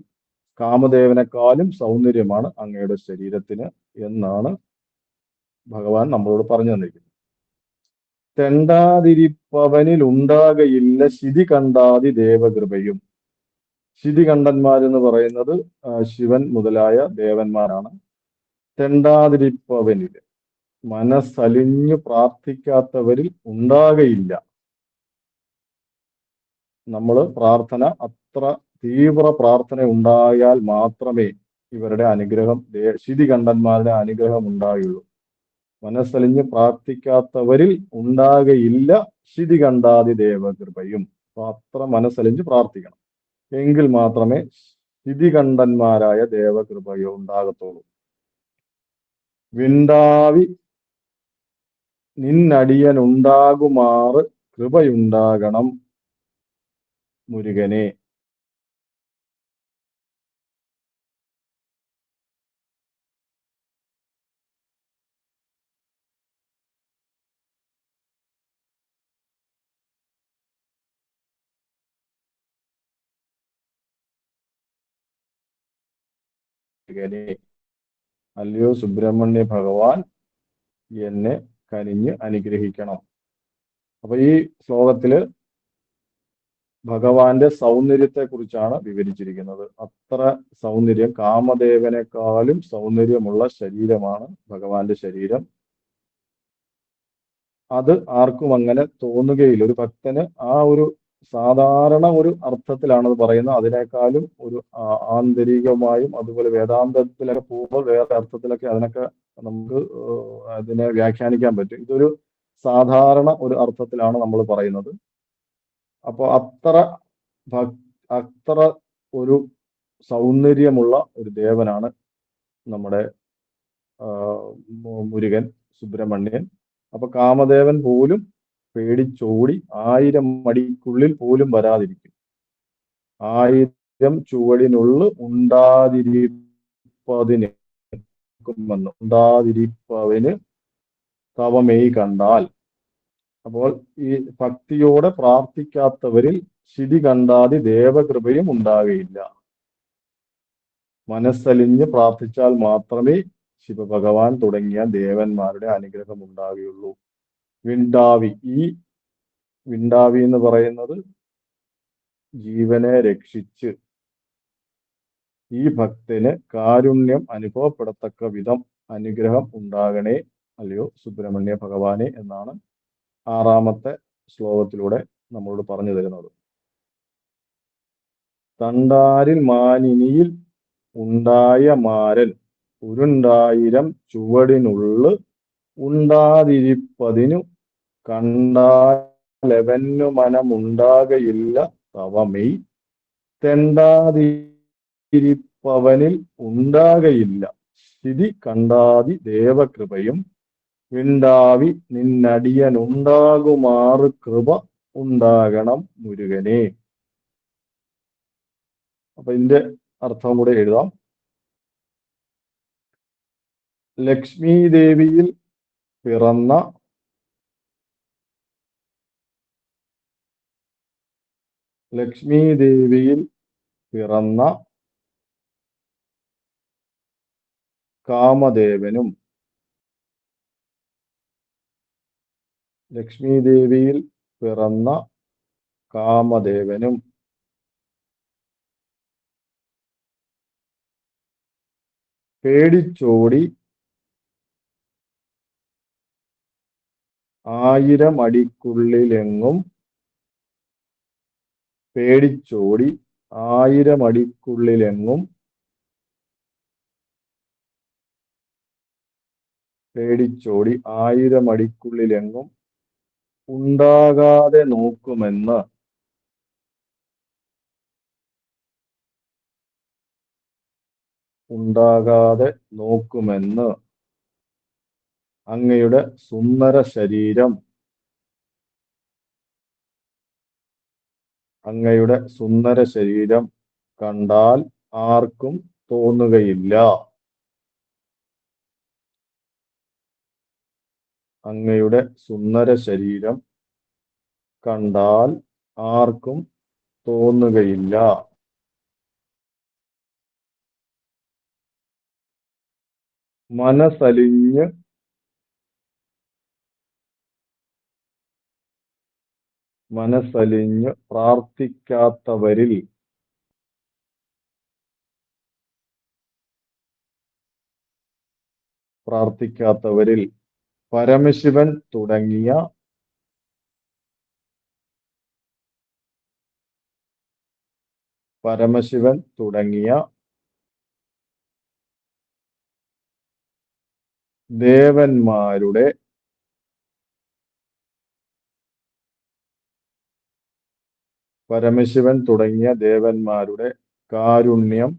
കാമദേവനെക്കാളും സൗന്ദര്യമാണ് അങ്ങയുടെ ശരീരത്തിന് എന്നാണ് ഭഗവാൻ നമ്മളോട് പറഞ്ഞു തന്നിരിക്കുന്നത്. തെണ്ടാതിരിപ്പവനിൽ ഉണ്ടാകയില്ല ശിതി കണ്ടാതി ദേവകൃപയും. ശിതികണ്ഠന്മാരെന്ന് പറയുന്നത് ശിവൻ മുതലായ ദേവന്മാരാണ്. തെണ്ടാതിരിപ്പവനിൽ, മനസ്സലിഞ്ഞു പ്രാർത്ഥിക്കാത്തവരിൽ ഉണ്ടാകയില്ല. നമ്മൾ പ്രാർത്ഥന അത്ര തീവ്ര പ്രാർത്ഥന ഉണ്ടായാൽ മാത്രമേ ഇവരുടെ അനുഗ്രഹം, ശിതികണ്ഠന്മാരുടെ അനുഗ്രഹം ഉണ്ടായുള്ളൂ. മനസ്സലിഞ്ഞ് പ്രാർത്ഥിക്കാത്തവരിൽ ഉണ്ടാകയില്ല ശിതികണ്ഠാതി ദേവകൃപയും. അപ്പൊ അത്ര മനസ്സലിഞ്ഞ് പ്രാർത്ഥിക്കണം, എങ്കിൽ മാത്രമേ ശിതികണ്ഠന്മാരായ ദേവകൃപയോ ഉണ്ടാകത്തുള്ളൂ. വിണ്ടാവി നിന്നടിയനുണ്ടാകുമാറ് കൃപയുണ്ടാകണം മുരുകനെ. അല്ലയോ സുബ്രഹ്മണ്യ ഭഗവാൻ, എന്നെ കനിഞ്ഞ് അനുഗ്രഹിക്കണം. അപ്പൊ ഈ ശ്ലോകത്തില് ഭഗവാന്റെ സൗന്ദര്യത്തെ കുറിച്ചാണ് വിവരിച്ചിരിക്കുന്നത്. അത്ര സൗന്ദര്യം, കാമദേവനേക്കാളും സൗന്ദര്യമുള്ള ശരീരമാണ് ഭഗവാന്റെ ശരീരം. അത് ആർക്കും അങ്ങനെ തോന്നുകയില്ല. ഒരു ഭക്തന് ആ ഒരു സാധാരണ ഒരു അർത്ഥത്തിലാണ് അത് പറയുന്നത്. അതിനേക്കാളും ഒരു ആന്തരികമായും അതുപോലെ വേദാന്തത്തിലൊക്കെ പോകുമ്പോൾ വേറെ അർത്ഥത്തിലൊക്കെ അതിനൊക്കെ നമുക്ക് അതിനെ വ്യാഖ്യാനിക്കാൻ പറ്റും. ഇതൊരു സാധാരണ ഒരു അർത്ഥത്തിലാണ് നമ്മൾ പറയുന്നത്. അപ്പോൾ അത്ര ഒരു സൗന്ദര്യമുള്ള ഒരു ദേവനാണ് നമ്മുടെ മുരുകൻ, സുബ്രഹ്മണ്യൻ. അപ്പൊ കാമദേവൻ പോലും പേടിച്ചോടി 1000 അടിക്കുള്ളിൽ പോലും വരാതിരിക്കും. 1000 ചുവടിനുള്ളിൽ ഉണ്ടാതിരിപ്പവന് തവമേയി കണ്ടാൽ. അപ്പോൾ ഈ ഭക്തിയോടെ പ്രാർത്ഥിക്കാത്തവരിൽ ശിതി കണ്ടാതി ദേവകൃപയും ഉണ്ടാകുകയില്ല. മനസ്സലിഞ്ഞ് പ്രാർത്ഥിച്ചാൽ മാത്രമേ ശിവഭഗവാൻ തുടങ്ങിയ ദേവന്മാരുടെ അനുഗ്രഹം ഉണ്ടാവുകയുള്ളൂ. വിണ്ടാവി, ഈ വിണ്ടാവി എന്ന് പറയുന്നത് ജീവനെ രക്ഷിച്ച് ഈ ഭക്തന് കാരുണ്യം അനുഭവപ്പെടത്തക്ക വിധം അനുഗ്രഹം ഉണ്ടാകണേ അല്ലയോ സുബ്രഹ്മണ്യ ഭഗവാനെ എന്നാണ് 6ാമത്തെ ശ്ലോകത്തിലൂടെ നമ്മളോട് പറഞ്ഞു തരുന്നത്. തണ്ടാരിൽ മാനിനിയിൽ ഉണ്ടായ മാരൻ ഉരുണ്ടായിരം ചുവടിനുള്ളു ഉണ്ടാതിരിപ്പതിനു കണ്ടാലെവന്നു മനമുണ്ടാകയില്ല തവമെയ്. തെണ്ടാതിരിപ്പവനിൽ ഉണ്ടാകയില്ല സ്ഥിതി കണ്ടാതി ദേവകൃപയും. വിണ്ടാവി നിന്നടിയനുണ്ടാകുമാറ് കൃപ ഉണ്ടാകണം മുരുകനെ. അപ്പൊ ഇതിന്റെ അർത്ഥം കൂടെ എഴുതാം. ലക്ഷ്മി ദേവിയിൽ പിറന്ന കാമദേവനും പേടിച്ചോടി 1000 അടിക്കുള്ളിലെങ്ങും ഉണ്ടാകാതെ നോക്കുമെന്ന് അങ്ങയുടെ സുന്ദര ശരീരം കണ്ടാൽ ആർക്കും തോന്നുകയില്ല. അങ്ങയുടെ സുന്ദര ശരീരം കണ്ടാൽ ആർക്കും തോന്നുകയില്ല. മനസ്സലിഞ്ഞ് പ്രാർത്ഥിക്കാത്തവരിൽ പരമശിവൻ തുടങ്ങിയ ദേവന്മാരുടെ കാരുണ്യം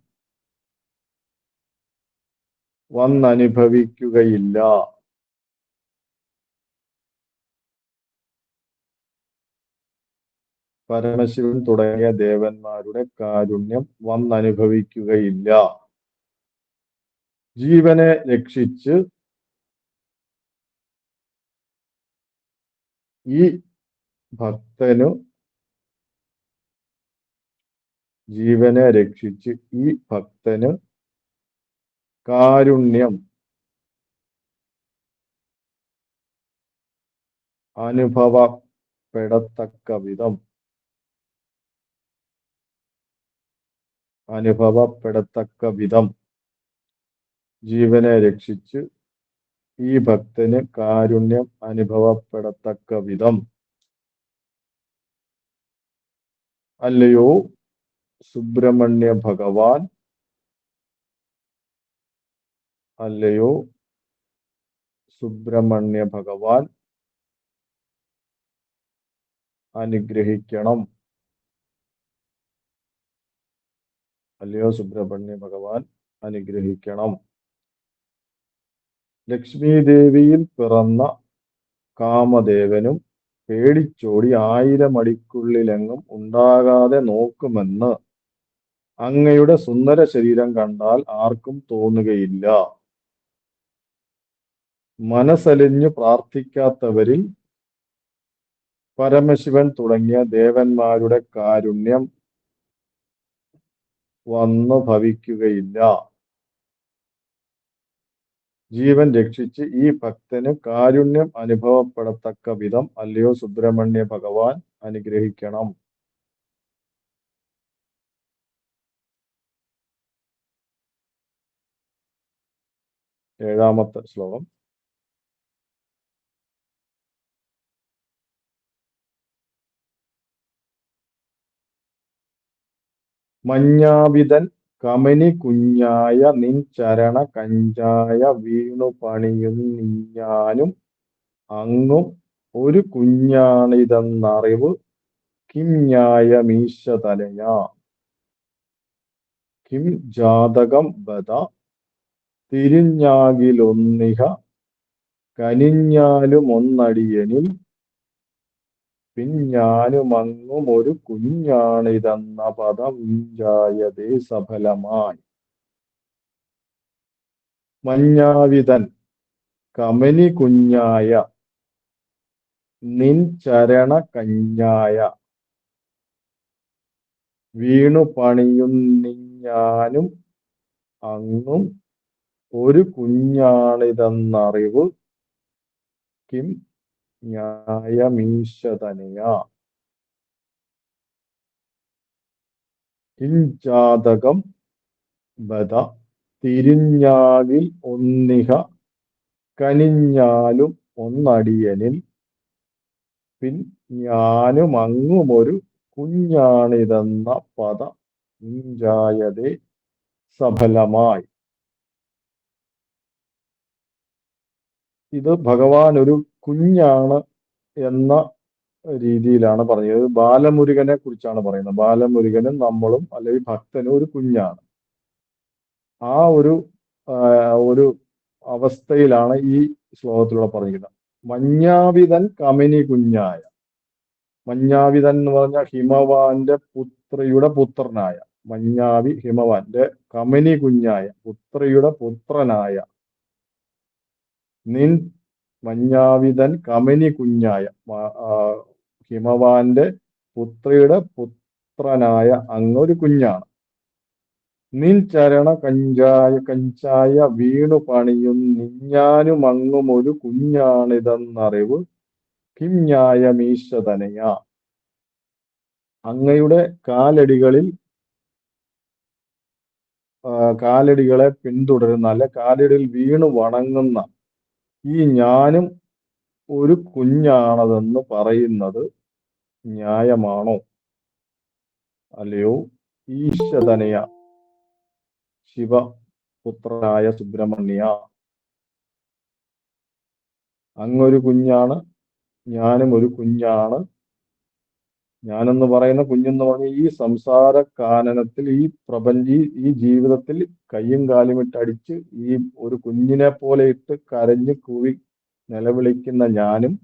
വന്നനുഭവിക്കുകയില്ല. പരമശിവൻ തുടങ്ങിയ ദേവന്മാരുടെ കാരുണ്യം വന്നനുഭവിക്കുകയില്ല. ജീവനെ രക്ഷിച്ച് ഈ ഭക്തനു കാരുണ്യം അനുഭവപ്പെടത്തക്ക വിധം ജീവനെ രക്ഷിച്ച് ഈ ഭക്തന് കാരുണ്യം അനുഭവപ്പെടത്തക്ക വിധം അല്ലയോ സുബ്രഹ്മണ്യ ഭഗവാൻ അനുഗ്രഹിക്കണം. ലക്ഷ്മീദേവിയിൽ പിറന്ന കാമദേവനും പേടിച്ചോടി 1000 അടിക്കുള്ളിലെങ്ങും ഉണ്ടാകാതെ നോക്കുമെന്ന് അങ്ങയുടെ സുന്ദര ശരീരം കണ്ടാൽ ആർക്കും തോന്നുകയില്ല. മനസ്സലിഞ്ഞു പ്രാർത്ഥിക്കാത്തവരിൽ പരമശിവൻ തുടങ്ങിയ ദേവന്മാരുടെ കാരുണ്യം വന്നു ഭവിക്കുകയില്ല. ജീവൻ രക്ഷിച്ച് ഈ ഭക്തന് കാരുണ്യം അനുഭവപ്പെടത്തക്ക വിധം അല്ലയോ സുബ്രഹ്മണ്യ ഭഗവാൻ അനുഗ്രഹിക്കണം. 7ാമത്തെ ശ്ലോകം. മഞ്ഞാവിതൻ കമനി കുഞ്ഞായ നിൻ ചരണ കഞ്ചായ വീണു പണിയുന്നിഞ്ഞാനും അങ്ങും ഒരു കുഞ്ഞാണിതെന്നറിവ് കിം ന്യായമീശതനയാ. കിം ജാതകം ബത തിരിഞ്ഞാകിലൊന്നിഹ കനിഞ്ഞാലുമൊന്നടിയനിൽ പിഞ്ഞാനുമങ്ങും ഒരു കുഞ്ഞാണിതെന്ന പദമുഞ്ചായതേ സഫലമായി. മഞ്ഞാവിതൻ കമനി കുഞ്ഞായ നിൻ ചരണ കഞ്ഞായ വീണു പണിയുന്നിഞ്ഞാനും അങ്ങും ഒരു കുഞ്ഞാണിതെന്നറിവ് കിം ന്യായമീശതനയാ. കിഞ്ചാതകം ബത തിരിഞ്ഞാകിൽ ഒന്നിഹ കനിഞ്ഞാലും ഒന്നടിയനിൽ പിഞ്ഞാനുമങ്ങുമൊരു കുഞ്ഞാണിതെന്ന പദ മുഞ്ചായതേ സഫലമായി. ഇത് ഭഗവാൻ ഒരു കുഞ്ഞാണ് എന്ന രീതിയിലാണ് പറഞ്ഞത്. ബാലമുരുകനെ കുറിച്ചാണ് പറയുന്നത്. ബാലമുരുകനും നമ്മളും അല്ലെങ്കിൽ ഭക്തനും ഒരു കുഞ്ഞാണ്. ആ ഒരു അവസ്ഥയിലാണ് ഈ ശ്ലോകത്തിലൂടെ പറഞ്ഞിരിക്കുന്നത്. മഞ്ഞാവിതൻ കമനി കുഞ്ഞായ. മഞ്ഞാവിതൻ എന്ന് പറഞ്ഞാൽ ഹിമവാന്റെ പുത്രിയുടെ പുത്രനായ. മഞ്ഞാവി ഹിമവാന്റെ കമനി കുഞ്ഞായ പുത്രിയുടെ പുത്രനായ നിൻ മഞ്ഞാവിതൻ കമനി കുഞ്ഞായ ഹിമവാന്റെ പുത്രിയുടെ പുത്രനായ അങ്ങൊരു കുഞ്ഞാണ്. നിൻ ചരണ കഞ്ചായ വീണു പണിയും നിഞ്ഞാനും അങ്ങും ഒരു കുഞ്ഞാണിതെന്നറിവ് കിം ന്യായമീശതനയ. അങ്ങയുടെ കാലടികളെ പിന്തുടരുന്ന അല്ലെ കാലടിയിൽ വീണു വണങ്ങുന്ന ഈ ഞാനും ഒരു കുഞ്ഞാണതെന്ന് പറയുന്നത് ന്യായമാണോ? അല്ലയോ ഈശതനയ ശിവപുത്രനായ സുബ്രഹ്മണ്യ, അങ്ങൊരു കുഞ്ഞാണ്, ഞാനും ഒരു കുഞ്ഞാണ്. ഞാനെന്ന് പറയുന്ന കുഞ്ഞെന്ന് പറഞ്ഞ ഈ സംസാര കാനനത്തിൽ ഈ ജീവിതത്തിൽ കയ്യും കാലും ഇട്ടടിച്ച് ഈ ഒരു കുഞ്ഞിനെ പോലെ ഇട്ട് കരഞ്ഞ് കൂവി നിലവിളിക്കുന്ന ഞാനും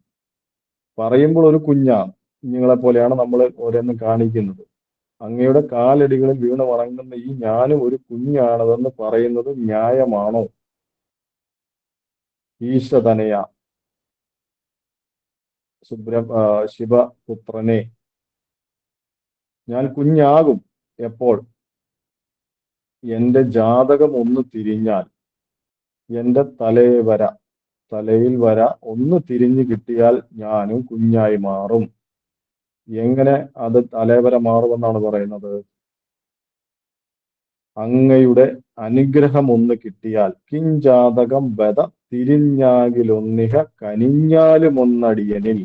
പറയുമ്പോൾ ഒരു കുഞ്ഞാണ്. കുഞ്ഞുങ്ങളെ പോലെയാണ് നമ്മൾ ഓരോന്നും കാണിക്കുന്നത്. അങ്ങയുടെ കാലടികളിൽ വീണ് വണങ്ങുന്ന ഈ ഞാനും ഒരു കുഞ്ഞാണതെന്ന് പറയുന്നത് ന്യായമാണോ? ഈശതനയ ശിവപുത്രനെ, ഞാൻ കുഞ്ഞാകും എപ്പോൾ? എന്റെ ജാതകം ഒന്ന് തിരിഞ്ഞാൽ, എന്റെ തലയിൽ വര ഒന്ന് തിരിഞ്ഞു കിട്ടിയാൽ ഞാനും കുഞ്ഞായി മാറും. എങ്ങനെ അത് തലവര മാറുമെന്നാണ് പറയുന്നത്? അങ്ങയുടെ അനുഗ്രഹം ഒന്ന് കിട്ടിയാൽ, കിഞ്ചാതകം ബത തിരിഞ്ഞാകിലൊന്നിഹ കനിഞ്ഞാലും ഒന്നടിയനിൽ.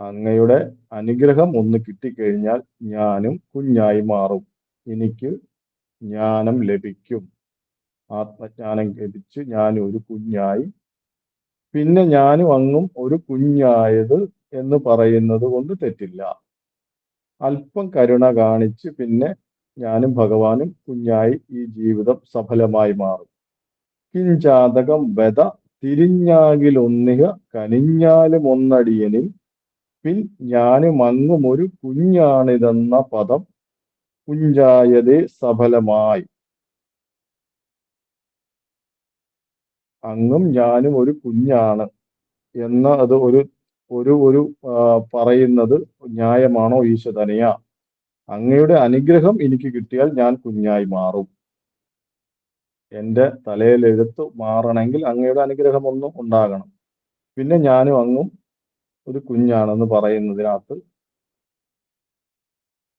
അങ്ങയുടെ അനുഗ്രഹം ഒന്ന് കിട്ടിക്കഴിഞ്ഞാൽ ഞാനും കുഞ്ഞായി മാറും. എനിക്ക് ജ്ഞാനം ലഭിക്കും, ആത്മജ്ഞാനം ലഭിച്ച് ഞാൻ ഒരു കുഞ്ഞായി. പിന്നെ ഞാനും അങ്ങും ഒരു കുഞ്ഞായത് എന്ന് പറയുന്നത് കൊണ്ട് തെറ്റില്ല. അല്പം കരുണ കാണിച്ച് പിന്നെ ഞാനും ഭഗവാനും കുഞ്ഞായി ഈ ജീവിതം സഫലമായി മാറും. കിഞ്ചാതകം ബത തിരിഞ്ഞാകിലൊന്നിഹ കനിഞ്ഞാലും ഒന്നടിയനിൽ പിൻ ഞാനും അങ്ങും ഒരു കുഞ്ഞാണിതെന്ന പദം കുഞ്ചായതേ സഫലമായി. അങ്ങും ഞാനും ഒരു കുഞ്ഞാണ് എന്ന അത് ഒരു പറയുന്നത് ന്യായമാണോ ഈശതനയ? അങ്ങയുടെ അനുഗ്രഹം എനിക്ക് കിട്ടിയാൽ ഞാൻ കുഞ്ഞായി മാറും. എൻ്റെ തലയിൽ എഴുത്ത് മാറണമെങ്കിൽ അങ്ങയുടെ അനുഗ്രഹം ഒന്നും ഉണ്ടാകണം. പിന്നെ ഞാനും അങ്ങും ഒരു കുഞ്ഞാണെന്ന് പറയുന്നതിനകത്ത്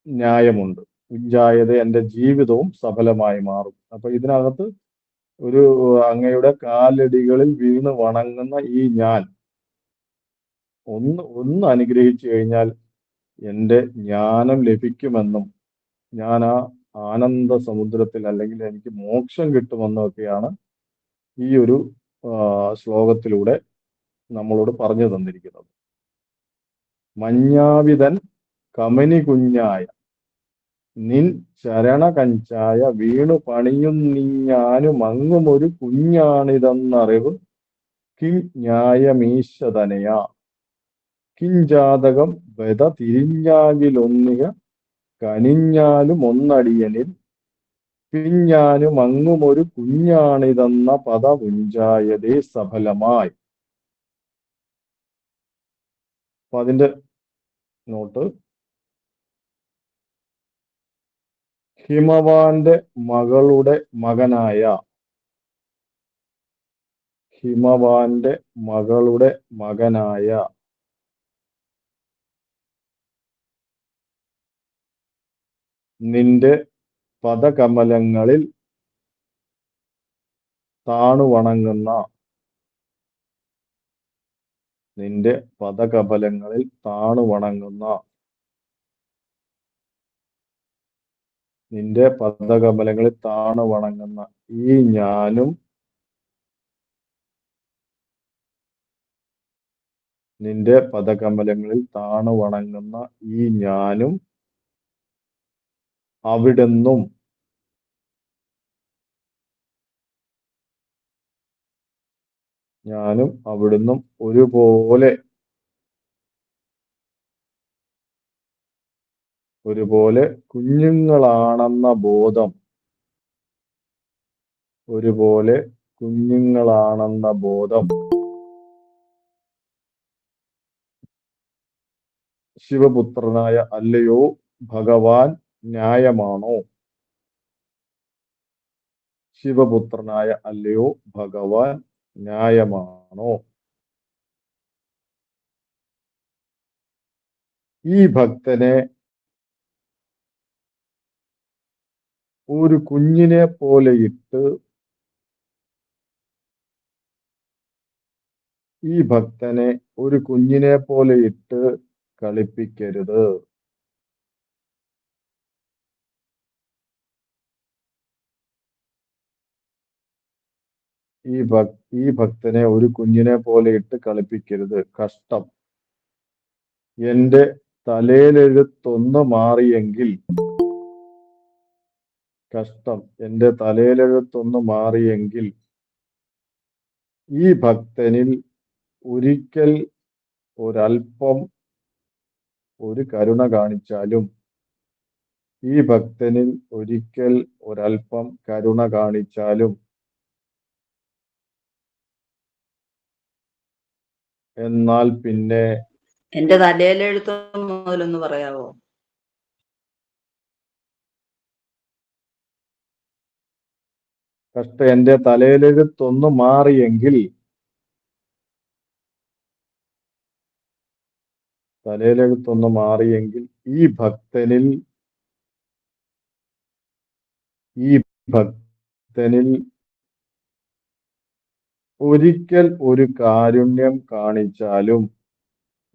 ന്യായമുണ്ട്. കുഞ്ചായത് എൻ്റെ ജീവിതവും സഫലമായി മാറും. അപ്പൊ ഇതിനകത്ത് ഒരു അങ്ങയുടെ കാലടികളിൽ വീണ് വണങ്ങുന്ന ഈ ഞാൻ ഒന്ന് അനുഗ്രഹിച്ചു കഴിഞ്ഞാൽ എൻ്റെ ജ്ഞാനം ലഭിക്കുമെന്നും ഞാൻ ആ ആനന്ദ സമുദ്രത്തിൽ അല്ലെങ്കിൽ എനിക്ക് മോക്ഷം കിട്ടുമെന്നൊക്കെയാണ് ഈ ഒരു ശ്ലോകത്തിലൂടെ നമ്മളോട് പറഞ്ഞു തന്നിരിക്കുന്നത്. മഞ്ഞാവിതൻ കമനി കുഞ്ഞായ നിൻ ചരണകഞ്ചായ വീണു പണിയുന്നിഞ്ഞാനും അങ്ങും ഒരു കുഞ്ഞാണിതെന്നറിവ് കിം ന്യായമീശതനയ. കിഞ്ചാതകം ബത തിരിഞ്ഞാകിലൊന്നിക കനിഞ്ഞാലും ഒന്നടിയനിൽ പിഞ്ഞാനും അങ്ങും ഒരു കുഞ്ഞാണിതെന്ന പദ കുഞ്ചായതേ സഫലമായി. അപ്പൊ അതിന്റെ നോട്ട്, ഹിമവാന്റെ മകളുടെ മകനായ നിന്റെ പദകമലങ്ങളിൽ താണുവണങ്ങുന്ന ഈ ഞാനും അവിടുന്നും ഒരുപോലെ ഒരുപോലെ കുഞ്ഞുങ്ങളാണെന്ന ബോധം, ഒരുപോലെ കുഞ്ഞുങ്ങളാണെന്ന ബോധം ശിവപുത്രനായ അല്ലയോ ഭഗവാൻ ന്യായമാണോ? ശിവപുത്രനായ അല്ലയോ ഭഗവാൻ ന്യായമാണോ? ഈ ഭക്തനെ ഒരു കുഞ്ഞിനെ പോലെ ഇട്ട്, ഈ ഭക്തനെ ഒരു കുഞ്ഞിനെ പോലെ ഇട്ട് കളിപ്പിക്കരുത്. ഈ ഭക്തനെ ഒരു കുഞ്ഞിനെ പോലെ ഇട്ട് കളിപ്പിക്കരുത്. കഷ്ടം, എന്റെ തലയിലെഴുത്തൊന്ന് മാറിയെങ്കിൽ, കഷ്ടം, എന്റെ തലയിലെഴുത്തൊന്ന് മാറിയെങ്കിൽ ഈ ഭക്തനിൽ ഒരിക്കൽ ഒരൽപ്പം ഒരു കരുണ കാണിച്ചാലും, ഈ ഭക്തനിൽ ഒരിക്കൽ ഒരൽപ്പം കരുണ കാണിച്ചാലും, എന്നാൽ പിന്നെ
എന്റെ തലയിലെഴുത്ത് മുതലൊന്ന് പറയാവോ?
കഷ്ടം, എന്റെ തലയിലെഴുത്തൊന്ന് മാറിയെങ്കിൽ, തലയിലെഴുത്തൊന്ന് മാറിയെങ്കിൽ ഈ ഭക്തനിൽ ഒരിക്കൽ ഒരു കാരുണ്യം കാണിച്ചാലും,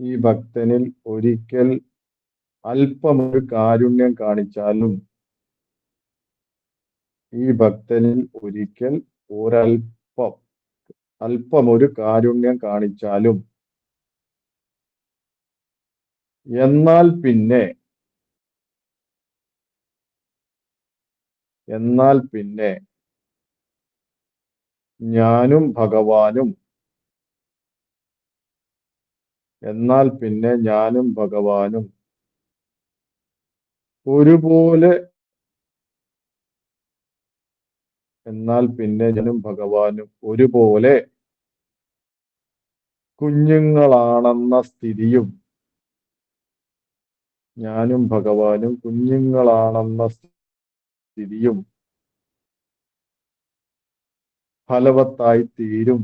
ഈ ഭക്തനിൽ ഒരിക്കൽ അല്പം ഒരു കാരുണ്യം കാണിച്ചാലും, ഈ ഭക്തനിൽ ഒരിക്കൽ അല്പം ഒരു കാരുണ്യം കാണിച്ചാലും, എന്നാൽ പിന്നെ ഞാനും ഭഗവാനും ഒരുപോലെ കുഞ്ഞുങ്ങളാണെന്ന സ്ഥിതിയും, ഞാനും ഭഗവാനും കുഞ്ഞുങ്ങളാണെന്ന സ്ഥിതിയും ഫലവത്തായി തീരും.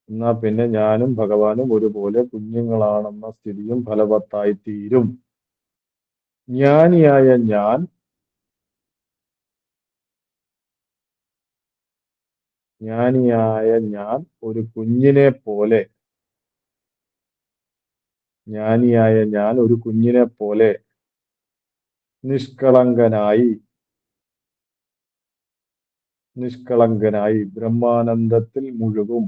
എന്നാ പിന്നെ ഞാനും ഭഗവാനും ഒരുപോലെ കുഞ്ഞുങ്ങളാണെന്ന സ്ഥിതിയും ഫലവത്തായി തീരും. ജ്ഞാനിയായ ഞാൻ ഒരു കുഞ്ഞിനെ പോലെ നിഷ്കളങ്കനായി ബ്രഹ്മാനന്ദത്തിൽ മുഴുകും.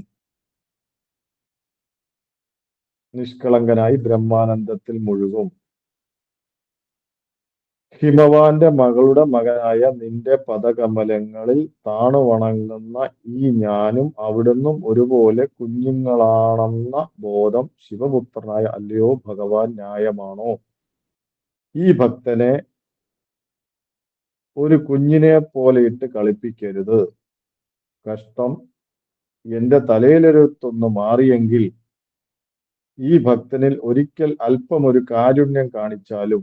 ഹിമവാന്റെ മകളുടെ മകനായ നിന്റെ പദകമലങ്ങളിൽ താണുവണങ്ങുന്ന ഈ ഞാനും അവിടുന്നും ഒരുപോലെ കുഞ്ഞുങ്ങളാണെന്ന ബോധം ശിവപുത്രനായ അല്ലയോ ഭഗവാൻ ന്യായമാണോ? ഈ ഭക്തനെ ഒരു കുഞ്ഞിനെ പോലെ ഇട്ട് കളിപ്പിക്കരുത്. കഷ്ടം, എന്റെ തലയിലെഴുത്തൊന്ന് മാറിയെങ്കിൽ ഈ ഭക്തനിൽ ഒരിക്കൽ അല്പം ഒരു കാരുണ്യം കാണിച്ചാലും,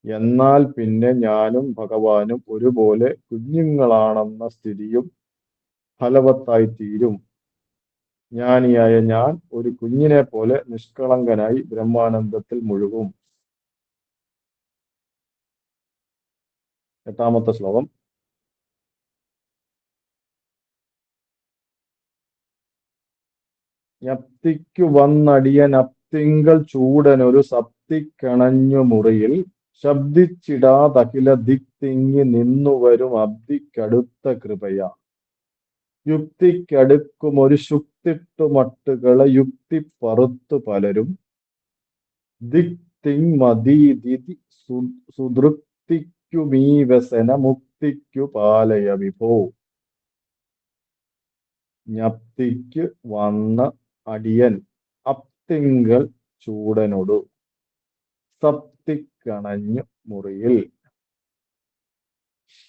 എന്നാൽ പിന്നെ ഞാനും ഭഗവാനും ഒരുപോലെ കുഞ്ഞുങ്ങളാണെന്ന സ്ഥിതിയും ഫലവത്തായി തീരും. ജ്ഞാനിയായ ഞാൻ ഒരു കുഞ്ഞിനെ പോലെ നിഷ്കളങ്കനായി ബ്രഹ്മാനന്ദത്തിൽ മുഴുകും. 8ാമത്തെ ശ്ലോകം. ജ്ഞപ്തിക്കു വന്നടിയൻ അപ്തിങ്കൽ ചൂടനൊരു സപ്തിക്കണഞ്ഞു മുറിയിൽ ശബ്ദിച്ചിടാതഖില ദിക്തിങ്ങി നിന്നുവരും അബ്ദിക്കടുത്ത കൃപയാ യുക്തിക്കടുക്കും ഒരു ശുക്തിട്ടുമട്ടുകളെ യുക്തി പറുത്തു പലരും ദിക്തിങ് മദീദിതി സുതൃക്തിക്കുമീ വ്യസന മുക്തിക്കു പാലയ വിഭോ. ജ്ഞപ്തിക്ക് വന്ന അടിയൻ അപ്തിങ്കൽ ചൂടനൊടു സപ്തിക്കണഞ്ഞു മുറിയിൽ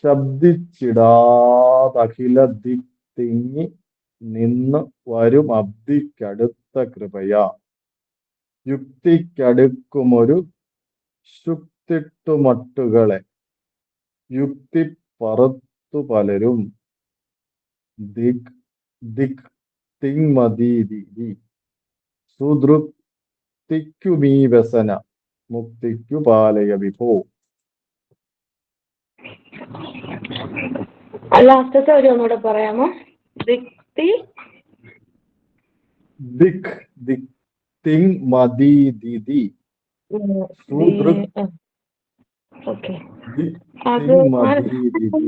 ശബ്ദിച്ചിടാതഖില ദിക്തിങ്ങി നിന്ന് വരും അബ്ദിക്കടുത്ത കൃപയാ യുക്തിക്കടുക്കുമൊരു ശുക്തിട്ടുമട്ടുകളെ യുക്തി പറത്തു പലരും ദിക് ദിക് തിങ്മതീതി സുദൃപ്തിക്കുമീ വ്യസന മുക്തിക്കു പാലയ വിഭോ.
ലാസ്റ്റത്തെ ഒരു ഒന്നുകൂടെ പറയാമോ? ദിക്തി
ദിക് ദിക് തിങ്മതീതി സുദൃക്
ഓക്കെ.
ദിക്
അത്
തിങ്മതീതി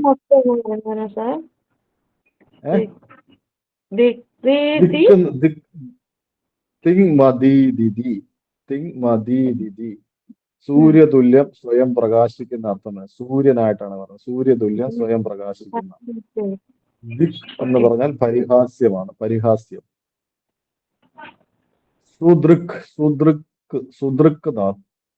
സാർ
ഏഹ്
ദിക്തി
തിങ്മതീതി തിങ്മതീതി സൂര്യതുല്യം സ്വയം പ്രകാശിക്കുന്ന അർത്ഥമാണ്. സൂര്യനായിട്ടാണ് പറയുന്നത്. സൂര്യതുല്യം സ്വയം പ്രകാശിക്കുന്ന. ദിക് എന്ന് പറഞ്ഞാൽ പരിഹാസ്യമാണ്. പരിഹാസ്യം. സുദൃക് സുദൃക് സുദൃക്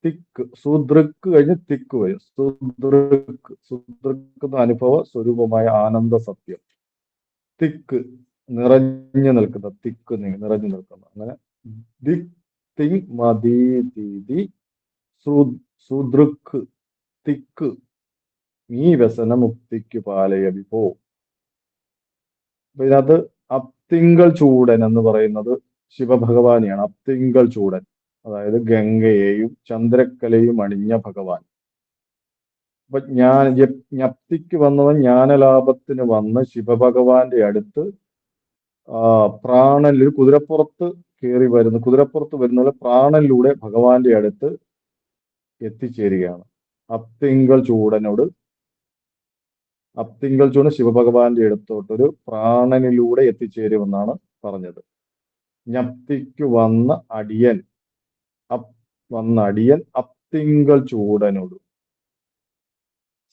തിക്ക് സുദൃക് കഴിഞ്ഞ് തിക്ക് വരും. സുദൃക് സുദൃക് അനുഭവ സ്വരൂപമായ ആനന്ദ സത്യം. തിക്ക് നിറഞ്ഞു നിൽക്കുന്ന. തിക്ക് നിറഞ്ഞു നിൽക്കുന്ന. അങ്ങനെ ദിക് തിങ് മതീതി സുദൃക് തിക്ക് ഈ വ്യസന മുക്തിക്ക് പാലയ വിഭോ. അപ്പൊ ഇതിനകത്ത് അപ്തിങ്കൽ ചൂടൻ എന്ന് പറയുന്നത് ശിവഭഗവാനെയാണ്. അപ്തിങ്കൽ ചൂടൻ, അതായത് ഗംഗയെയും ചന്ദ്രക്കലയും അണിഞ്ഞ ഭഗവാൻ. അപ്പൊ ജ്ഞപ്തിക്ക് വന്നവൻ ജ്ഞാനലാഭത്തിന് വന്ന് ശിവഭഗവാന്റെ അടുത്ത് പ്രാണനിൽ കുതിരപ്പുറത്ത് കയറി വരുന്നു. കുതിരപ്പുറത്ത് വരുന്നത് പ്രാണനിലൂടെ ഭഗവാന്റെ അടുത്ത് എത്തിച്ചേരുകയാണ്. അപ്തിങ്കൽ ചൂടനോട് ശിവഭഗവാന്റെ അടുത്തോട്ടൊരു പ്രാണനിലൂടെ എത്തിച്ചേരുമെന്നാണ് പറഞ്ഞത്. ജ്ഞപ്തിക്ക് വന്ന അടിയൻ അപ്തിങ്കൽ ചൂടനോട്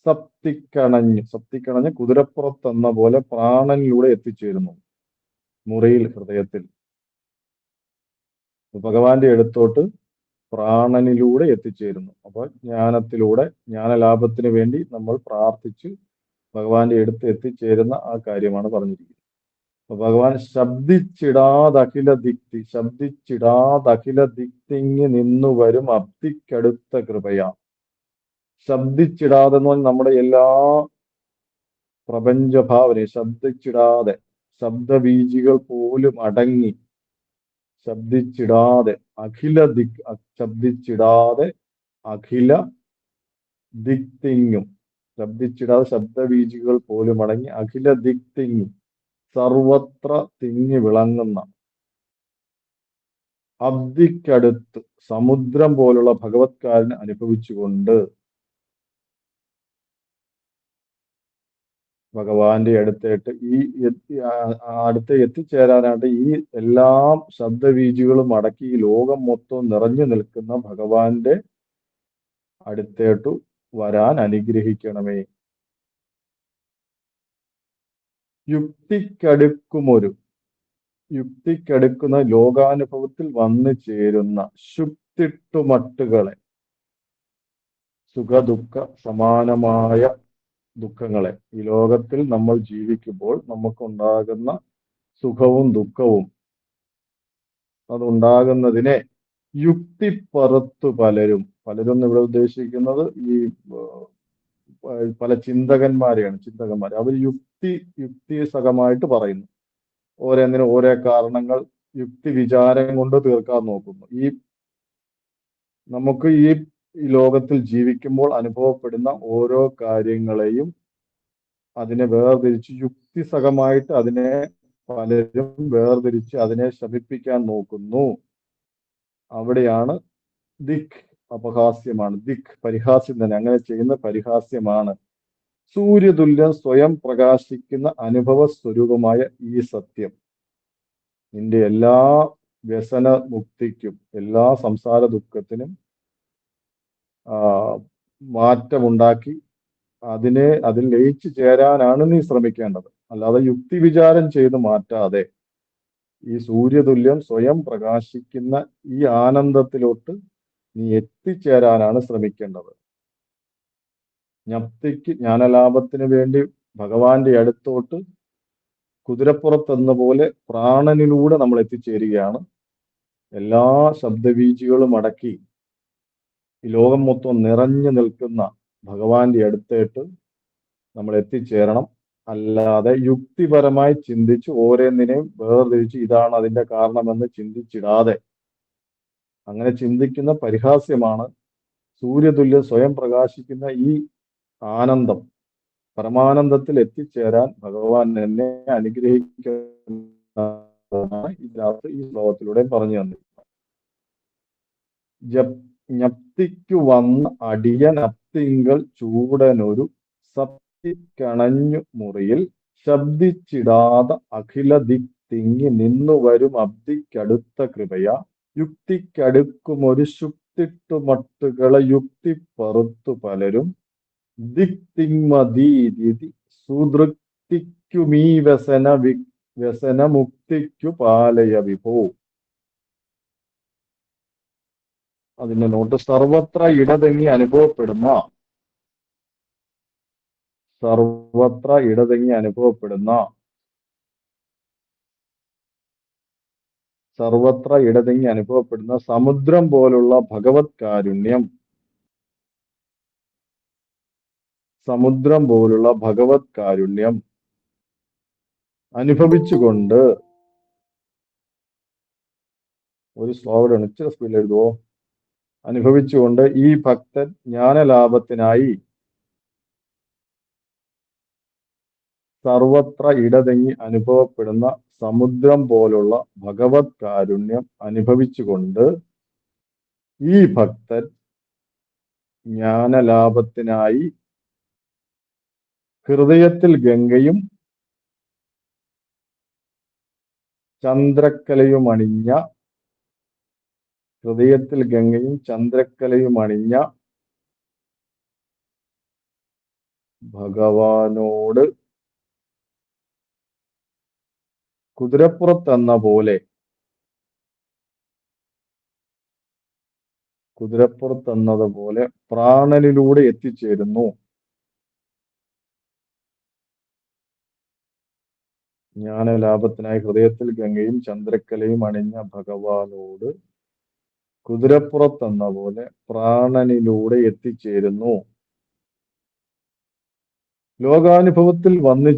സപ്തിക്കണഞ്ഞ് കുതിരപ്പുറത്തെന്ന പോലെ പ്രാണനിലൂടെ എത്തിച്ചേരുന്നു മുറിയിൽ, ഹൃദയത്തിൽ. ഭഗവാന്റെ അടുത്തോട്ട് പ്രാണനിലൂടെ എത്തിച്ചേരുന്നു. അപ്പൊ ജ്ഞാനത്തിലൂടെ ജ്ഞാനലാഭത്തിന് വേണ്ടി നമ്മൾ പ്രാർത്ഥിച്ച് ഭഗവാന്റെ അടുത്ത് എത്തിച്ചേരുന്ന ആ കാര്യമാണ് പറഞ്ഞിരിക്കുന്നത്. അപ്പൊ ഭഗവാൻ ശബ്ദിച്ചിടാതഖില ദിക്തിങ്ങി നിന്നു വരും അബ്ദിക്കടുത്ത കൃപയാ. ശബ്ദിച്ചിടാതെ നമ്മുടെ എല്ലാ പ്രപഞ്ചഭാവനയും ശബ്ദിച്ചിടാതെ, ശബ്ദബീജികൾ പോലും അടങ്ങി ശബ്ദിച്ചിടാതെ അഖില ദിക്തിങ്ങും ശബ്ദിച്ചിടാതെ ശബ്ദബീജികൾ പോലും അടങ്ങി അഖില ദിക്തിങ്ങും സർവത്ര തിങ്ങി വിളങ്ങുന്ന അബ്ദിക്കടുത്ത് സമുദ്രം പോലുള്ള ഭഗവത്കാരനെ അനുഭവിച്ചുകൊണ്ട് ഭഗവാന്റെ അടുത്തേട്ട് അടുത്ത് എത്തിച്ചേരാനായിട്ട് ഈ എല്ലാ ശബ്ദബീജികളും അടക്കി ഈ ലോകം മൊത്തം നിറഞ്ഞു നിൽക്കുന്ന ഭഗവാന്റെ അടുത്തേട്ടു വരാൻ അനുഗ്രഹിക്കണമേ. യുക്തിക്കടുക്കുന്ന ലോകാനുഭവത്തിൽ വന്നു ചേരുന്ന ശുക്തിട്ടുമട്ടുകളെ, സുഖദുഃഖ സമാനമായ ദുഃഖങ്ങളെ, ഈ ലോകത്തിൽ നമ്മൾ ജീവിക്കുമ്പോൾ നമുക്കുണ്ടാകുന്ന സുഖവും ദുഃഖവും അതുണ്ടാകുന്നതിനെ യുക്തിപ്പറുത്തു പലരും ഇവിടെ ഉദ്ദേശിക്കുന്നത് ഈ പല ചിന്തകന്മാർ അവർ യുക്തിസഹമായിട്ട് പറയുന്നു. ഓരോന്നിനും ഓരോ കാരണങ്ങൾ യുക്തി വിചാരം കൊണ്ട് തീർക്കാൻ നോക്കുന്നു. നമുക്ക് ഈ ലോകത്തിൽ ജീവിക്കുമ്പോൾ അനുഭവപ്പെടുന്ന ഓരോ കാര്യങ്ങളെയും അതിനെ വേർതിരിച്ച് യുക്തിസഹമായിട്ട് അതിനെ പലരും വേർതിരിച്ച് അതിനെ ശമിപ്പിക്കാൻ നോക്കുന്നു. അവിടെയാണ് ദിക് അപഹാസ്യമാണ്. ദിക് പരിഹാസ്യം തന്നെ. അങ്ങനെ ചെയ്യുന്ന പരിഹാസ്യമാണ്. സൂര്യതുല്യം സ്വയം പ്രകാശിക്കുന്ന അനുഭവ സ്വരൂപമായ ഈ സത്യം നിന്റെ എല്ലാ വ്യസന മുക്തിക്കും എല്ലാ സംസാര ദുഃഖത്തിനും മാറ്റമുണ്ടാക്കി അതിൽ ലയിച്ചു ചേരാനാണ് നീ ശ്രമിക്കേണ്ടത്. അല്ലാതെ യുക്തി വിചാരം ചെയ്ത് മാറ്റാതെ ഈ സൂര്യതുല്യം സ്വയം പ്രകാശിക്കുന്ന ഈ ആനന്ദത്തിലോട്ട് നീ എത്തിച്ചേരാനാണ് ശ്രമിക്കേണ്ടത്. ജ്ഞപ്തിക്ക് ജ്ഞാനലാഭത്തിന് വേണ്ടി ഭഗവാന്റെ അടുത്തോട്ട് കുതിരപ്പുറത്തെന്ന പോലെ പ്രാണനിലൂടെ നമ്മൾ എത്തിച്ചേരുകയാണ്. എല്ലാ ശബ്ദവീചികളും അടക്കി ഈ ലോകം മൊത്തം നിറഞ്ഞു നിൽക്കുന്ന ഭഗവാന്റെ അടുത്തേട്ട് നമ്മൾ എത്തിച്ചേരണം. അല്ലാതെ യുക്തിപരമായി ചിന്തിച്ച് ഓരോന്നിനെയും വേർതിരിച്ച് ഇതാണ് അതിന്റെ കാരണമെന്ന് ചിന്തിച്ചിടാതെ, അങ്ങനെ ചിന്തിക്കുന്ന പരിഹാസ്യമാണ് സൂര്യതുല്യം സ്വയം പ്രകാശിക്കുന്ന ഈ ആനന്ദം. പരമാനന്ദത്തിൽ എത്തിച്ചേരാൻ ഭഗവാൻ എന്നെ അനുഗ്രഹിക്കുന്നതാണ് ഇതിനകത്ത് ഈ ശ്ലോകത്തിലൂടെ പറഞ്ഞു തന്നിരിക്കുന്നത്. ജ്ഞപ്തിക്കു വന്ന അടിയൻ അത്തിങ്കൽ ചൂടനൊരു സപ്തിക്കണഞ്ഞു മുറിയിൽ ശബ്ദിച്ചിടാതെ അഖില ദിക് തിങ്ങി നിന്നു വരും അബ്ദിക്കടുത്ത കൃപയ യുക്തിക്കടുക്കുമൊരു ശുക്തിട്ടുമട്ടുകളെ യുക്തി പറുത്തു പലരും ദിക്തിങ്മതീതി സുതൃക്തിക്കുമീ വ്യസനമുക്തിക്കു പാലയ വിഭോ. അതിന്റെ നോട്ട് സർവത്ര ഇടതെങ്ങി അനുഭവപ്പെടുന്ന സമുദ്രം പോലുള്ള ഭഗവത് കാരുണ്യം അനുഭവിച്ചുകൊണ്ട്, ഒരു സ്ലോഗൻ ഇച്ചിരി സ്പീഡിൽ എഴുതുവോ, അനുഭവിച്ചുകൊണ്ട് ഈ ഭക്തൻ ജ്ഞാനലാഭത്തിനായി സർവത്ര ഇടതെങ്ങി അനുഭവപ്പെടുന്ന സമുദ്രം പോലുള്ള ഭഗവത് കാരുണ്യം അനുഭവിച്ചുകൊണ്ട് ഈ ഭക്തൻ ജ്ഞാനലാഭത്തിനായി ഹൃദയത്തിൽ ഗംഗയും ചന്ദ്രക്കലയും അണിഞ്ഞ ഭഗവാനോട് കുതിരപ്പുറത്തെന്ന പോലെ പ്രാണനിലൂടെ എത്തിച്ചേരുന്നു. ജ്ഞാനലാഭത്തിനായി ഹൃദയത്തിൽ ഗംഗയും ചന്ദ്രക്കലയും അണിഞ്ഞ ഭഗവാനോട് കുതിരപ്പുറത്തെന്ന പോലെ പ്രാണനിലൂടെ എത്തിച്ചേരുന്നു. ലോകാനുഭവത്തിൽ വന്നു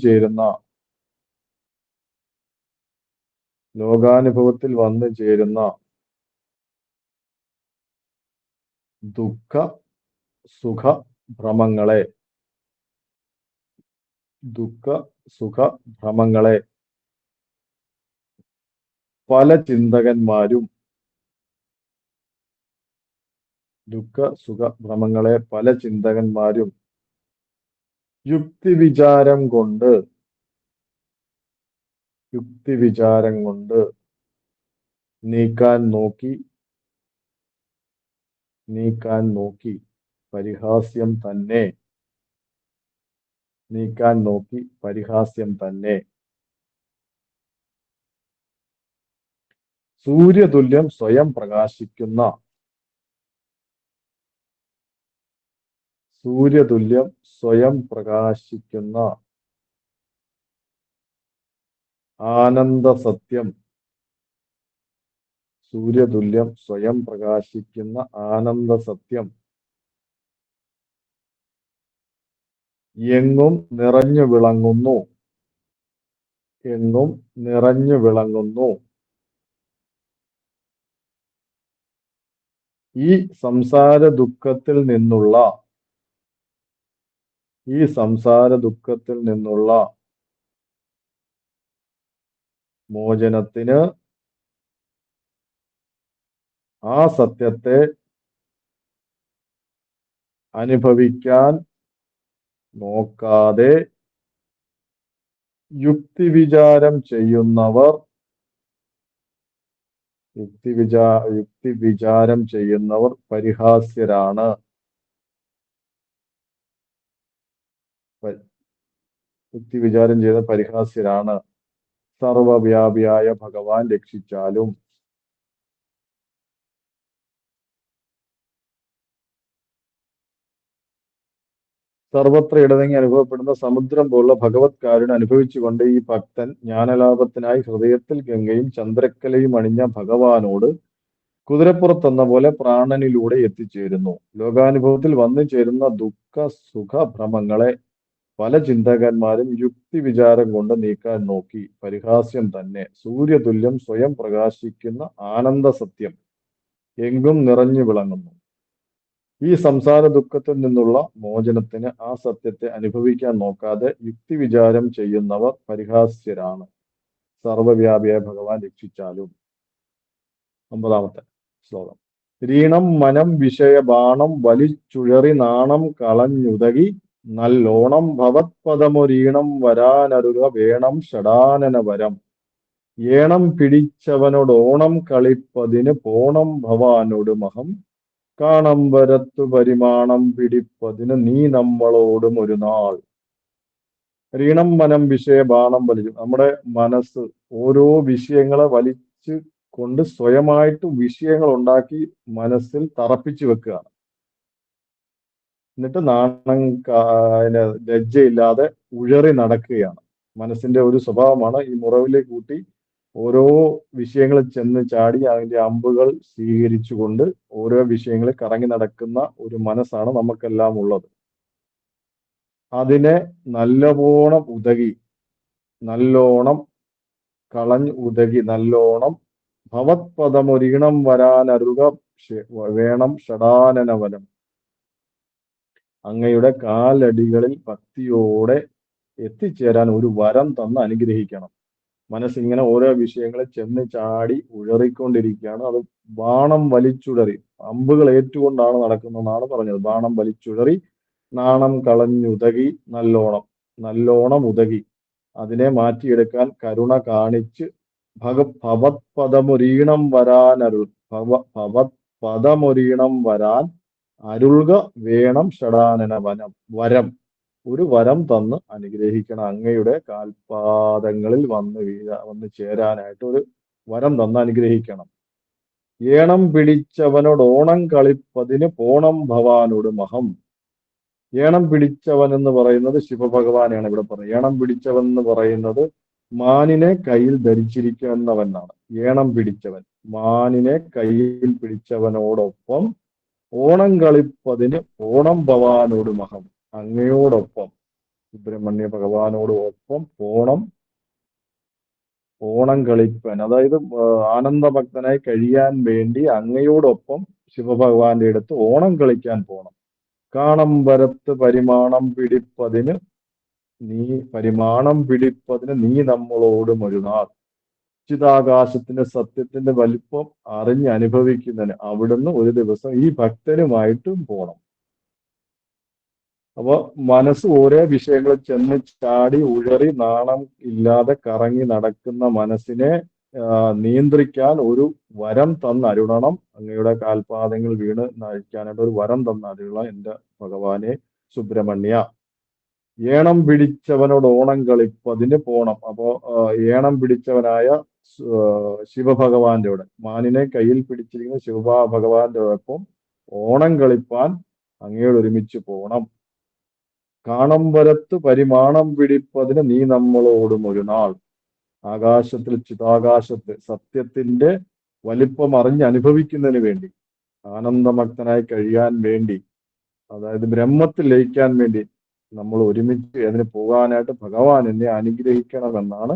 ചേരുന്ന ദുഃഖ സുഖ ഭ്രമങ്ങളെ പല ചിന്തകന്മാരും യുക്തിവിചാരം കൊണ്ട് നീക്കാൻ നോക്കി പരിഹാസ്യം തന്നെ സൂര്യതുല്യം സ്വയം പ്രകാശിക്കുന്ന ആനന്ദ സത്യം എങ്ങും നിറഞ്ഞു വിളങ്ങുന്നു. ഈ സംസാര ദുഃഖത്തിൽ നിന്നുള്ള മോചനത്തിന് ആ സത്യത്തെ അനുഭവിക്കാൻ നോക്കാതെ യുക്തിവിചാരം ചെയ്യുന്നവർ പരിഹാസ്യരാണ്. യുക്തി വിചാരം ചെയ്ത പരിഹാസ്യരാണ്. സർവവ്യാപിയായ ഭഗവാൻ രക്ഷിച്ചാലും. സർവത്ര ഇടതങ്ങി അനുഭവപ്പെടുന്ന സമുദ്രം പോലുള്ള ഭഗവത് കാരുണ്യം അനുഭവിച്ചുകൊണ്ട് ഈ ഭക്തൻ ജ്ഞാനലാഭത്തിനായി ഹൃദയത്തിൽ ഗംഗയും ചന്ദ്രക്കലയും അണിഞ്ഞ ഭഗവാനോട് കുതിരപ്പുറത്തെന്ന പോലെ പ്രാണനിലൂടെ എത്തിച്ചേരുന്നു. ലോകാനുഭവത്തിൽ വന്നു ചേരുന്ന ദുഃഖ സുഖ ഭ്രമങ്ങളെ പല ചിന്തകന്മാരും യുക്തി വിചാരം കൊണ്ട് നീക്കാൻ നോക്കി. പരിഹാസ്യം തന്നെ. സൂര്യതുല്യം സ്വയം പ്രകാശിക്കുന്ന ആനന്ദ സത്യം എങ്കും നിറഞ്ഞു വിളങ്ങുന്നു. ഈ സംസാര ദുഃഖത്തിൽ നിന്നുള്ള മോചനത്തിന് ആ സത്യത്തെ അനുഭവിക്കാൻ നോക്കാതെ യുക്തി വിചാരം ചെയ്യുന്നവർ പരിഹാസ്യരാണ്. സർവവ്യാപിയായ ഭഗവാൻ രക്ഷിച്ചാലും. 9-ാമത്തെ ശ്ലോകം. രീണം മനം വിഷയബാണം വലിച്ചുഴറി നാണം കളഞ്ഞുതകി നല്ലോണം ഭവത്പദമൊരീണം വരാനരുക വേണം ഷടാനന വരം. ഏണം പിടിച്ചവനോടോണം കളിപ്പതിന് പോണം ഭവാനോട് മഹം. കാണമ്പരത്തു പരിമാണം പിടിപ്പതിന് നീ നമ്മളോടും ഒരു നാൾ. രീണം മനം വിഷയബാണം വലിച്ചു. നമ്മുടെ മനസ്സ് ഓരോ വിഷയങ്ങളെ വലിച്ച് കൊണ്ട് സ്വയമായിട്ട് വിഷയങ്ങൾ ഉണ്ടാക്കി മനസ്സിൽ തറപ്പിച്ചു വെക്കുകയാണ്. എന്നിട്ട് ലജ്ജയില്ലാതെ ഉഴറി നടക്കുകയാണ്. മനസ്സിന്റെ ഒരു സ്വഭാവമാണ് ഈ മുറവിലേക്ക് കൂട്ടി ഓരോ വിഷയങ്ങളിൽ ചെന്ന് ചാടി അതിന്റെ അമ്പുകൾ സ്വീകരിച്ചുകൊണ്ട് ഓരോ വിഷയങ്ങളിൽ കറങ്ങി നടക്കുന്ന ഒരു മനസ്സാണ് നമുക്കെല്ലാം ഉള്ളത്. അതിനെ നല്ലോണം ഉതകി, നല്ലോണം കളഞ്ഞ് ഉതകി, നല്ലോണം ഭവത്പദമൊരീണം വരാനരുക വേണം ഷടാനനവനം. അങ്ങയുടെ കാലടികളിൽ ഭക്തിയോടെ എത്തിച്ചേരാൻ ഒരു വരം തന്ന് അനുഗ്രഹിക്കണം. മനസ്സിങ്ങനെ ഓരോ വിഷയങ്ങളെ ചെന്ന് ചാടി ഉഴറിക്കൊണ്ടിരിക്കുകയാണ്. അത് ബാണം വലിച്ചുഴറി, അമ്പുകൾ ഏറ്റുകൊണ്ടാണ് നടക്കുന്നതെന്നാണ് പറഞ്ഞത്. ബാണം വലിച്ചുഴറി നാണം കളഞ്ഞുതകി നല്ലോണം, നല്ലോണം ഉതകി അതിനെ മാറ്റിയെടുക്കാൻ കരുണ കാണിച്ച് ഭവത്പദമൊരീണം വരാനരുൾ, ഭവത്പദമൊരീണം വരാൻ അരുൾക വേണം ഷടാനന വനം. വരം, ഒരു വരം തന്ന് അനുഗ്രഹിക്കണം. അങ്ങയുടെ കാൽപാദങ്ങളിൽ വന്ന് ചേരാനായിട്ട് ഒരു വരം തന്ന് അനുഗ്രഹിക്കണം. ഏണം പിടിച്ചവനോട് ഓണം കളിപ്പതിന് പോണം ഭവാനോട് മഹം. ഏണം പിടിച്ചവൻ എന്ന് പറയുന്നത് ശിവഭഗവാനെയാണ് ഇവിടെ പറയുന്നത്. ഏണം പിടിച്ചവൻ എന്ന് പറയുന്നത് മാനിനെ കയ്യിൽ ധരിച്ചിരിക്കുന്നവനാണ്. ഏണം പിടിച്ചവൻ, മാനിനെ കയ്യിൽ പിടിച്ചവനോടൊപ്പം ഓണം കളിപ്പതിന് ഓണം ഭവാനോട് മഹം. അങ്ങയോടൊപ്പം, സുബ്രഹ്മണ്യ ഭഗവാനോട് ഒപ്പം ഓണം കളിപ്പൻ, അതായത് ആനന്ദഭക്തനായി കഴിയാൻ വേണ്ടി അങ്ങയോടൊപ്പം ശിവഭഗവാന്റെ അടുത്ത് ഓണം കളിക്കാൻ പോണം. കാണമ്പരത്ത് പരിമാണം പിടിപ്പതിന് നീ നമ്മളോടും ഒരു നാൾ. ചിതാകാശത്തിന്റെ സത്യത്തിന്റെ വലിപ്പം അറിഞ്ഞ് അനുഭവിക്കുന്നതിന് അവിടുന്ന് ഒരു ദിവസം ഈ ഭക്തനുമായിട്ടും പോണം. അപ്പൊ മനസ്സ് ഓരോ വിഷയങ്ങളിൽ ചെന്ന് ചാടി ഉഴറി നാണം ഇല്ലാതെ കറങ്ങി നടക്കുന്ന മനസ്സിനെ നിയന്ത്രിക്കാൻ ഒരു വരം തന്നരുളണം. അങ്ങയുടെ കാൽപാദങ്ങൾ വീണ് നയിക്കാനായിട്ട് ഒരു വരം തന്നരുളണം എൻ്റെ ഭഗവാനെ സുബ്രഹ്മണ്യ. ഏണം പിടിച്ചവനോട് ഓണം കളിപ്പതിന് പോണം. അപ്പോ ഏണം പിടിച്ചവനായ ശിവഭഗവാന്റെ കൂടെ, മാനിനെ കയ്യിൽ പിടിച്ചിരിക്കുന്ന ശിവഭഗവാന്റെ ഒപ്പം ഓണം കളിപ്പാൻ അങ്ങയോട് ഒരുമിച്ച് പോണം. കാണമ്പരത്ത് പരിമാണം പിടിപ്പതിന് നീ നമ്മളോടും ഒരു നാൾ. ആകാശത്തിൽ, ചിതാകാശത്ത് സത്യത്തിന്റെ വലിപ്പം അറിഞ്ഞ് അനുഭവിക്കുന്നതിന് വേണ്ടി, ആനന്ദമക്തനായി കഴിയാൻ വേണ്ടി, അതായത് ബ്രഹ്മത്തിൽ ലയിക്കാൻ വേണ്ടി നമ്മൾ ഒരുമിച്ച് അതിന് പോകാനായിട്ട് ഭഗവാൻ എന്നെ അനുഗ്രഹിക്കണമെന്നാണ്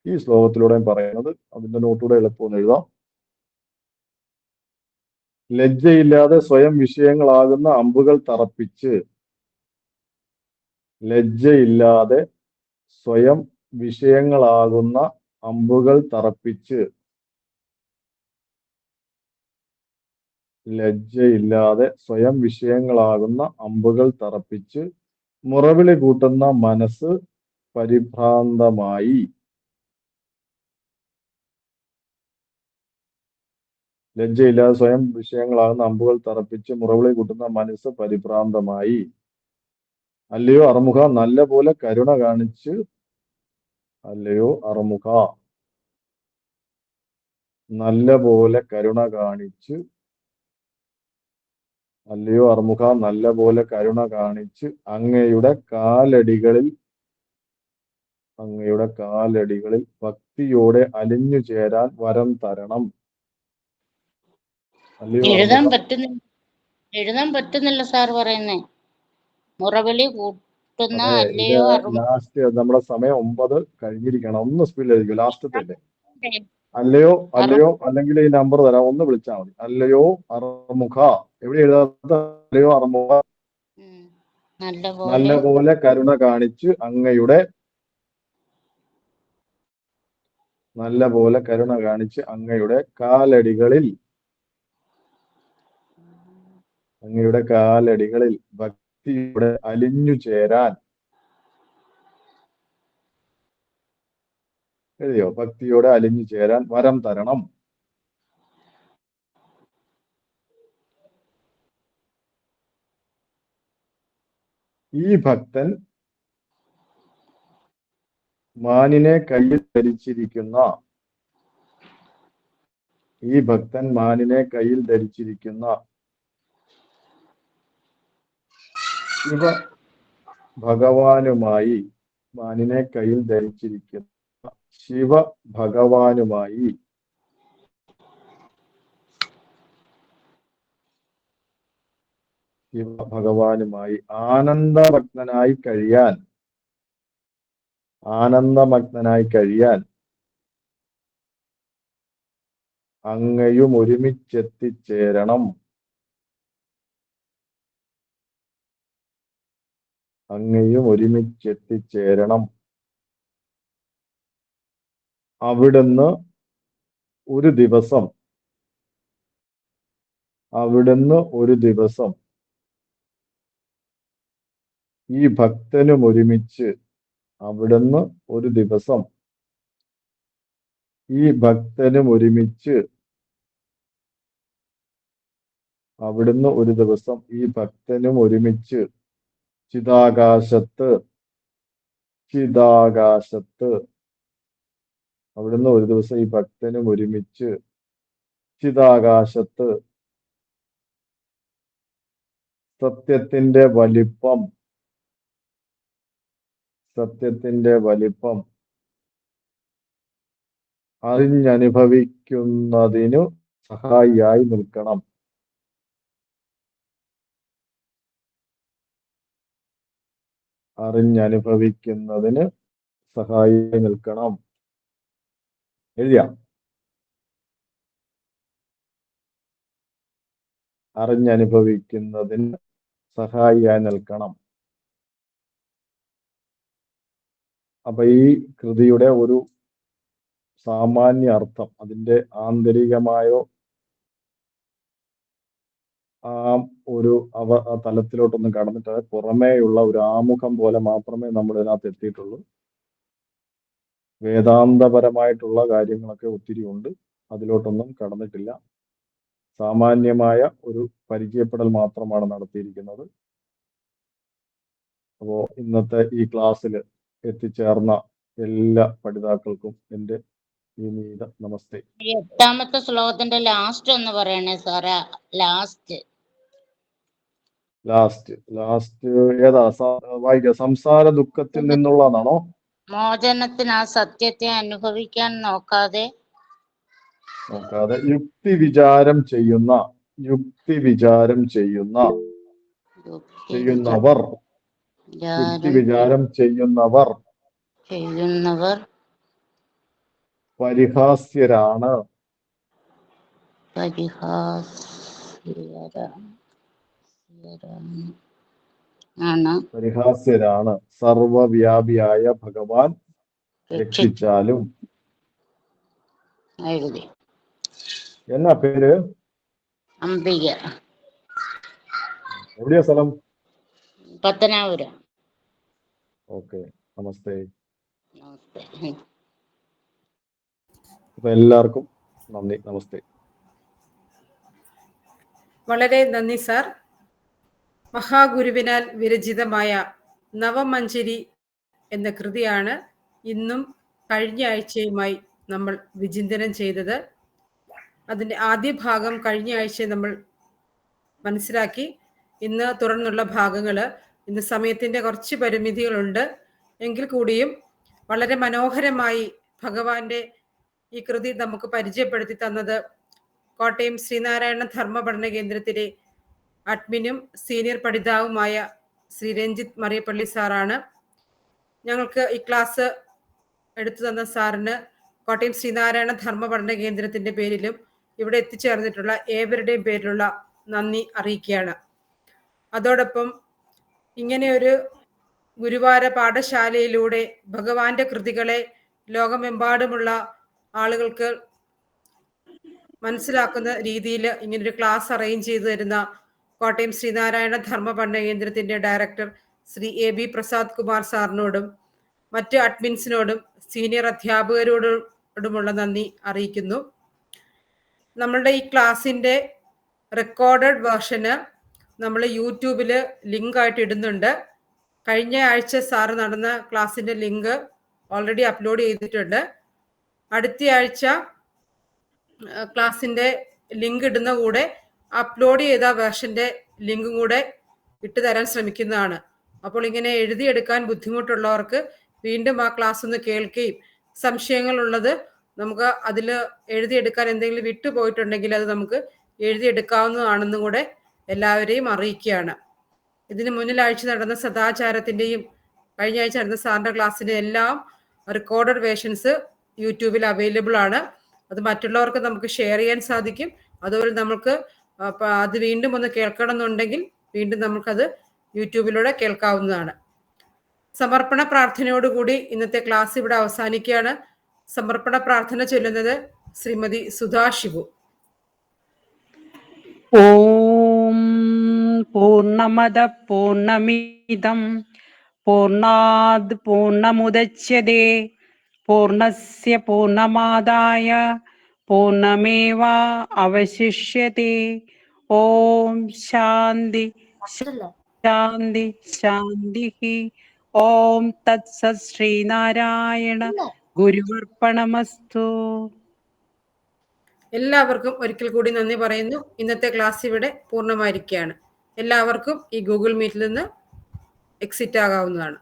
ഈ ശ്ലോകത്തിലൂടെ പറയുന്നത്. അതിന്റെ നോട്ടൂടെ എളുപ്പമൊന്ന് എഴുതാം. ലജ്ജയില്ലാതെ സ്വയം വിഷയങ്ങളാകുന്ന അമ്പുകൾ തറപ്പിച്ച്, ലജ്ജയില്ലാതെ സ്വയം വിഷയങ്ങളാകുന്ന അമ്പുകൾ തറപ്പിച്ച്, ലജ്ജയില്ലാതെ സ്വയം വിഷയങ്ങളാകുന്ന അമ്പുകൾ തറപ്പിച്ച് മുറവിളി കൂട്ടുന്ന മനസ്സ് പരിഭ്രാന്തമായി. ലജ്ജയില്ലാതെ സ്വയം വിഷയങ്ങളാകുന്ന അമ്പുകൾ തറപ്പിച്ച് മുറവിളി കൂട്ടുന്ന മനസ്സ് പരിഭ്രാന്തമായി. അല്ലയോ അറുമുഖ നല്ല പോലെ കരുണ കാണിച്ച്, അല്ലയോ അറുമുഖ നല്ല പോലെ കരുണ കാണിച്ച്, അല്ലയോ അറുമുഖ നല്ല പോലെ കരുണ കാണിച്ച് അങ്ങയുടെ കാലടികളിൽ ഭക്തിയോടെ അലിഞ്ഞു ചേരാൻ വരം തരണം. അല്ലയോ
എഴുതാൻ
അറുമുഖ.
പറ്റുന്നില്ല സാർ പറയുന്നേ. മുറവിളി കൂട്ടുന്ന
അതെ, ഇത്
അല്ലയോ
ലാസ്റ്റ് നമ്മുടെ സമയം 9 കഴിഞ്ഞിരിക്കണം. ഒന്ന് സ്പീഡിൽ എഴുതിക്കും. ലാസ്റ്റത്തെ അല്ലയോ അല്ലെങ്കിൽ ഈ നമ്പർ തരാം, ഒന്ന് വിളിച്ചാൽ മതി. അല്ലയോ അറുമുഖ. എവിടെ എഴുതാത്ത അല്ലയോ അറുമുഖ നല്ല പോലെ കരുണ കാണിച്ച് അങ്ങയുടെ കാലടികളിൽ ഭക്തിയുടെ അലിഞ്ഞു ചേരാൻ, എഴുതിയോ? ഭക്തിയോടെ അലിഞ്ഞു ചേരാൻ വരം തരണം. ഈ ഭക്തൻ മാനിനെ കയ്യിൽ ധരിച്ചിരിക്കുന്ന ശിവ ഭഗവാനുമായി ആനന്ദമഗ്നനായി കഴിയാൻ അങ്ങയും ഒരുമിച്ചെത്തിച്ചേരണം. അവിടുന്ന് ഒരു ദിവസം ഈ ഭക്തനും ഒരുമിച്ച് ചിദാകാശത്ത് സത്യത്തിന്റെ വലിപ്പം അറിഞ്ഞനുഭവിക്കുന്നതിനു സഹായിയായി നിൽക്കണം. എഴുതിയാ? അറിഞ്ഞനുഭവിക്കുന്നതിന് സഹായിയായി നിൽക്കണം. അപ്പൊ ഈ കൃതിയുടെ ഒരു സാമാന്യ അർത്ഥം, അതിന്റെ ആന്തരികമായോ ആ ഒരു തലത്തിലോട്ടൊന്നും കടന്നിട്ട് പുറമേയുള്ള ഒരു ആമുഖം പോലെ മാത്രമേ നമ്മൾ ഇതിനകത്ത് എത്തിയിട്ടുള്ളൂ. വേദാന്തപരമായിട്ടുള്ള കാര്യങ്ങളൊക്കെ ഒത്തിരി ഉണ്ട്, അതിലോട്ടൊന്നും കടന്നിട്ടില്ല. സാമാന്യമായ ഒരു പരിചയപ്പെടൽ മാത്രമാണ് നടത്തിയിരിക്കുന്നത്. അപ്പോൾ ഇന്നത്തെ ഈ ക്ലാസ്സിൽ എത്തിച്ചേർന്ന എല്ലാ പഠിതാക്കൾക്കും എൻ്റെ വിനീത നമസ്തേ.
8ാമത്തെ ശ്ലോകത്തിന്റെ ലാസ്റ്റ് ഒന്ന് പറയണേ സാറേ.
ലാസ്റ്റ് ഏതാ വായിക്കുക? സംസാര ദുഃഖത്തിൽ നിന്നുള്ളതാണോ?
മോചനത്തിന് ആ സത്യത്തെ അനുഭവിക്കാൻ നോക്കാതെ
യുക്തി വിചാരം ചെയ്യുന്നവർ പരിഹാസ്യരാണ്. സർവവ്യാപിയായ ഭഗവാൻ രക്ഷിച്ചാലും.
എഴുതി.
എന്നാ പേര്?
അംബിക.
എവിടെയാ സ്ഥലം?
പത്തനാപുരം.
ഓക്കെ, നമസ്തേ. അപ്പൊ എല്ലാവർക്കും നന്ദി, നമസ്തേ.
വളരെ നന്ദി സാർ. മഹാഗുരുവിനാൽ വിരചിതമായ നവമഞ്ചരി എന്ന കൃതിയാണ് ഇന്നും കഴിഞ്ഞ ആഴ്ചയുമായി നമ്മൾ വിചിന്തനം ചെയ്തത്. അതിൻ്റെ ആദ്യ ഭാഗം കഴിഞ്ഞ ആഴ്ച നമ്മൾ മനസ്സിലാക്കി. ഇന്ന് തുടർന്നുള്ള ഭാഗങ്ങൾ, ഇന്ന് സമയത്തിൻ്റെ കുറച്ച് പരിമിതികളുണ്ട് എങ്കിൽ കൂടിയും വളരെ മനോഹരമായി ഭഗവാന്റെ ഈ കൃതി നമുക്ക് പരിചയപ്പെടുത്തി തന്നത് കോട്ടയം ശ്രീനാരായണ ധർമ്മ പഠന കേന്ദ്രത്തിലെ അഡ്മിനും സീനിയർ പഠിതാവുമായ ശ്രീ രഞ്ജിത്ത് മറിയപ്പള്ളി സാറാണ്. ഞങ്ങൾക്ക് ഈ ക്ലാസ് എടുത്തു തന്ന സാറിന് കോട്ടയം ശ്രീനാരായണ ധർമ്മ പഠന കേന്ദ്രത്തിൻ്റെ പേരിലും ഇവിടെ എത്തിച്ചേർന്നിട്ടുള്ള ഏവരുടെയും പേരിലുള്ള നന്ദി അറിയിക്കുകയാണ്. അതോടൊപ്പം ഇങ്ങനെയൊരു ഗുരുവാര പാഠശാലയിലൂടെ ഭഗവാന്റെ കൃതികളെ ലോകമെമ്പാടുമുള്ള ആളുകൾക്ക് മനസ്സിലാക്കുന്ന രീതിയിൽ ഇങ്ങനൊരു ക്ലാസ് അറേഞ്ച് ചെയ്തു തരുന്ന കോട്ടയം ശ്രീനാരായണ ധർമ്മ പഠന കേന്ദ്രത്തിൻ്റെ ഡയറക്ടർ ശ്രീ AB പ്രസാദ് കുമാർ സാറിനോടും മറ്റ് അഡ്മിൻസിനോടും സീനിയർ അധ്യാപകരോടുമുള്ള നന്ദി അറിയിക്കുന്നു. നമ്മളുടെ ഈ ക്ലാസ്സിൻ്റെ റെക്കോർഡഡ് വേർഷന് നമ്മൾ യൂട്യൂബിൽ ലിങ്കായിട്ട് ഇടുന്നുണ്ട്. കഴിഞ്ഞ ആഴ്ച സാറ് നടന്ന ക്ലാസ്സിൻ്റെ ലിങ്ക് ഓൾറെഡി അപ്ലോഡ് ചെയ്തിട്ടുണ്ട്. അടുത്ത ആഴ്ച ക്ലാസ്സിൻ്റെ ലിങ്ക് ഇടുന്ന കൂടെ അപ്ലോഡ് ചെയ്ത വേർഷൻ്റെ ലിങ്കും കൂടെ ഇട്ട് തരാൻ ശ്രമിക്കുന്നതാണ്. അപ്പോൾ ഇങ്ങനെ എഴുതിയെടുക്കാൻ ബുദ്ധിമുട്ടുള്ളവർക്ക് വീണ്ടും ആ ക്ലാസ് ഒന്ന് കേൾക്കുകയും സംശയങ്ങളുള്ളത് നമുക്ക് അതിൽ എഴുതിയെടുക്കാൻ എന്തെങ്കിലും വിട്ടുപോയിട്ടുണ്ടെങ്കിൽ അത് നമുക്ക് എഴുതിയെടുക്കാവുന്നതാണെന്നും കൂടെ എല്ലാവരെയും അറിയിക്കുകയാണ്. ഇതിന് മുന്നിൽ ആഴ്ച നടന്ന സദാചാരത്തിൻ്റെയും കഴിഞ്ഞ ആഴ്ച നടന്ന സാറിൻ്റെ ക്ലാസ്സിൻ്റെ എല്ലാം റെക്കോർഡഡ് വേർഷൻസ് യൂട്യൂബിൽ അവൈലബിൾ ആണ്. അത് മറ്റുള്ളവർക്ക് നമുക്ക് ഷെയർ ചെയ്യാൻ സാധിക്കും. അതുപോലെ നമുക്ക് അത് വീണ്ടും ഒന്ന് കേൾക്കണം എന്നുണ്ടെങ്കിൽ വീണ്ടും നമുക്കത് യൂട്യൂബിലൂടെ കേൾക്കാവുന്നതാണ്. സമർപ്പണ പ്രാർത്ഥനയോടുകൂടി ഇന്നത്തെ ക്ലാസ് ഇവിടെ അവസാനിക്കുകയാണ്. സമർപ്പണ പ്രാർത്ഥന ചൊല്ലുന്നത് ശ്രീമതി സുധാ ശിവു.
ഓം പൂർണ്ണമദ പൂർണ്ണമിദം പൂർണ്ണാത് പൂർണ്ണമുദച്യതേ പൂർണ്ണസ്യ പൂർണ്ണമാദായ പൂർണ്ണമേവ അവശിഷ്യതേ. ഓം ശാന്തി ശാന്തി ശാന്തി. ഓം തത്സത്. ശ്രീനാരായണ ഗുരുവർപ്പണമസ്തു.
എല്ലാവർക്കും ഒരിക്കൽ കൂടി നന്ദി പറയുന്നു. ഇന്നത്തെ ക്ലാസ് ഇവിടെ പൂർണ്ണമായിരിക്കുകയാണ്. എല്ലാവർക്കും ഈ ഗൂഗിൾ മീറ്റിൽ നിന്ന് എക്സിറ്റ് ആകാവുന്നതാണ്.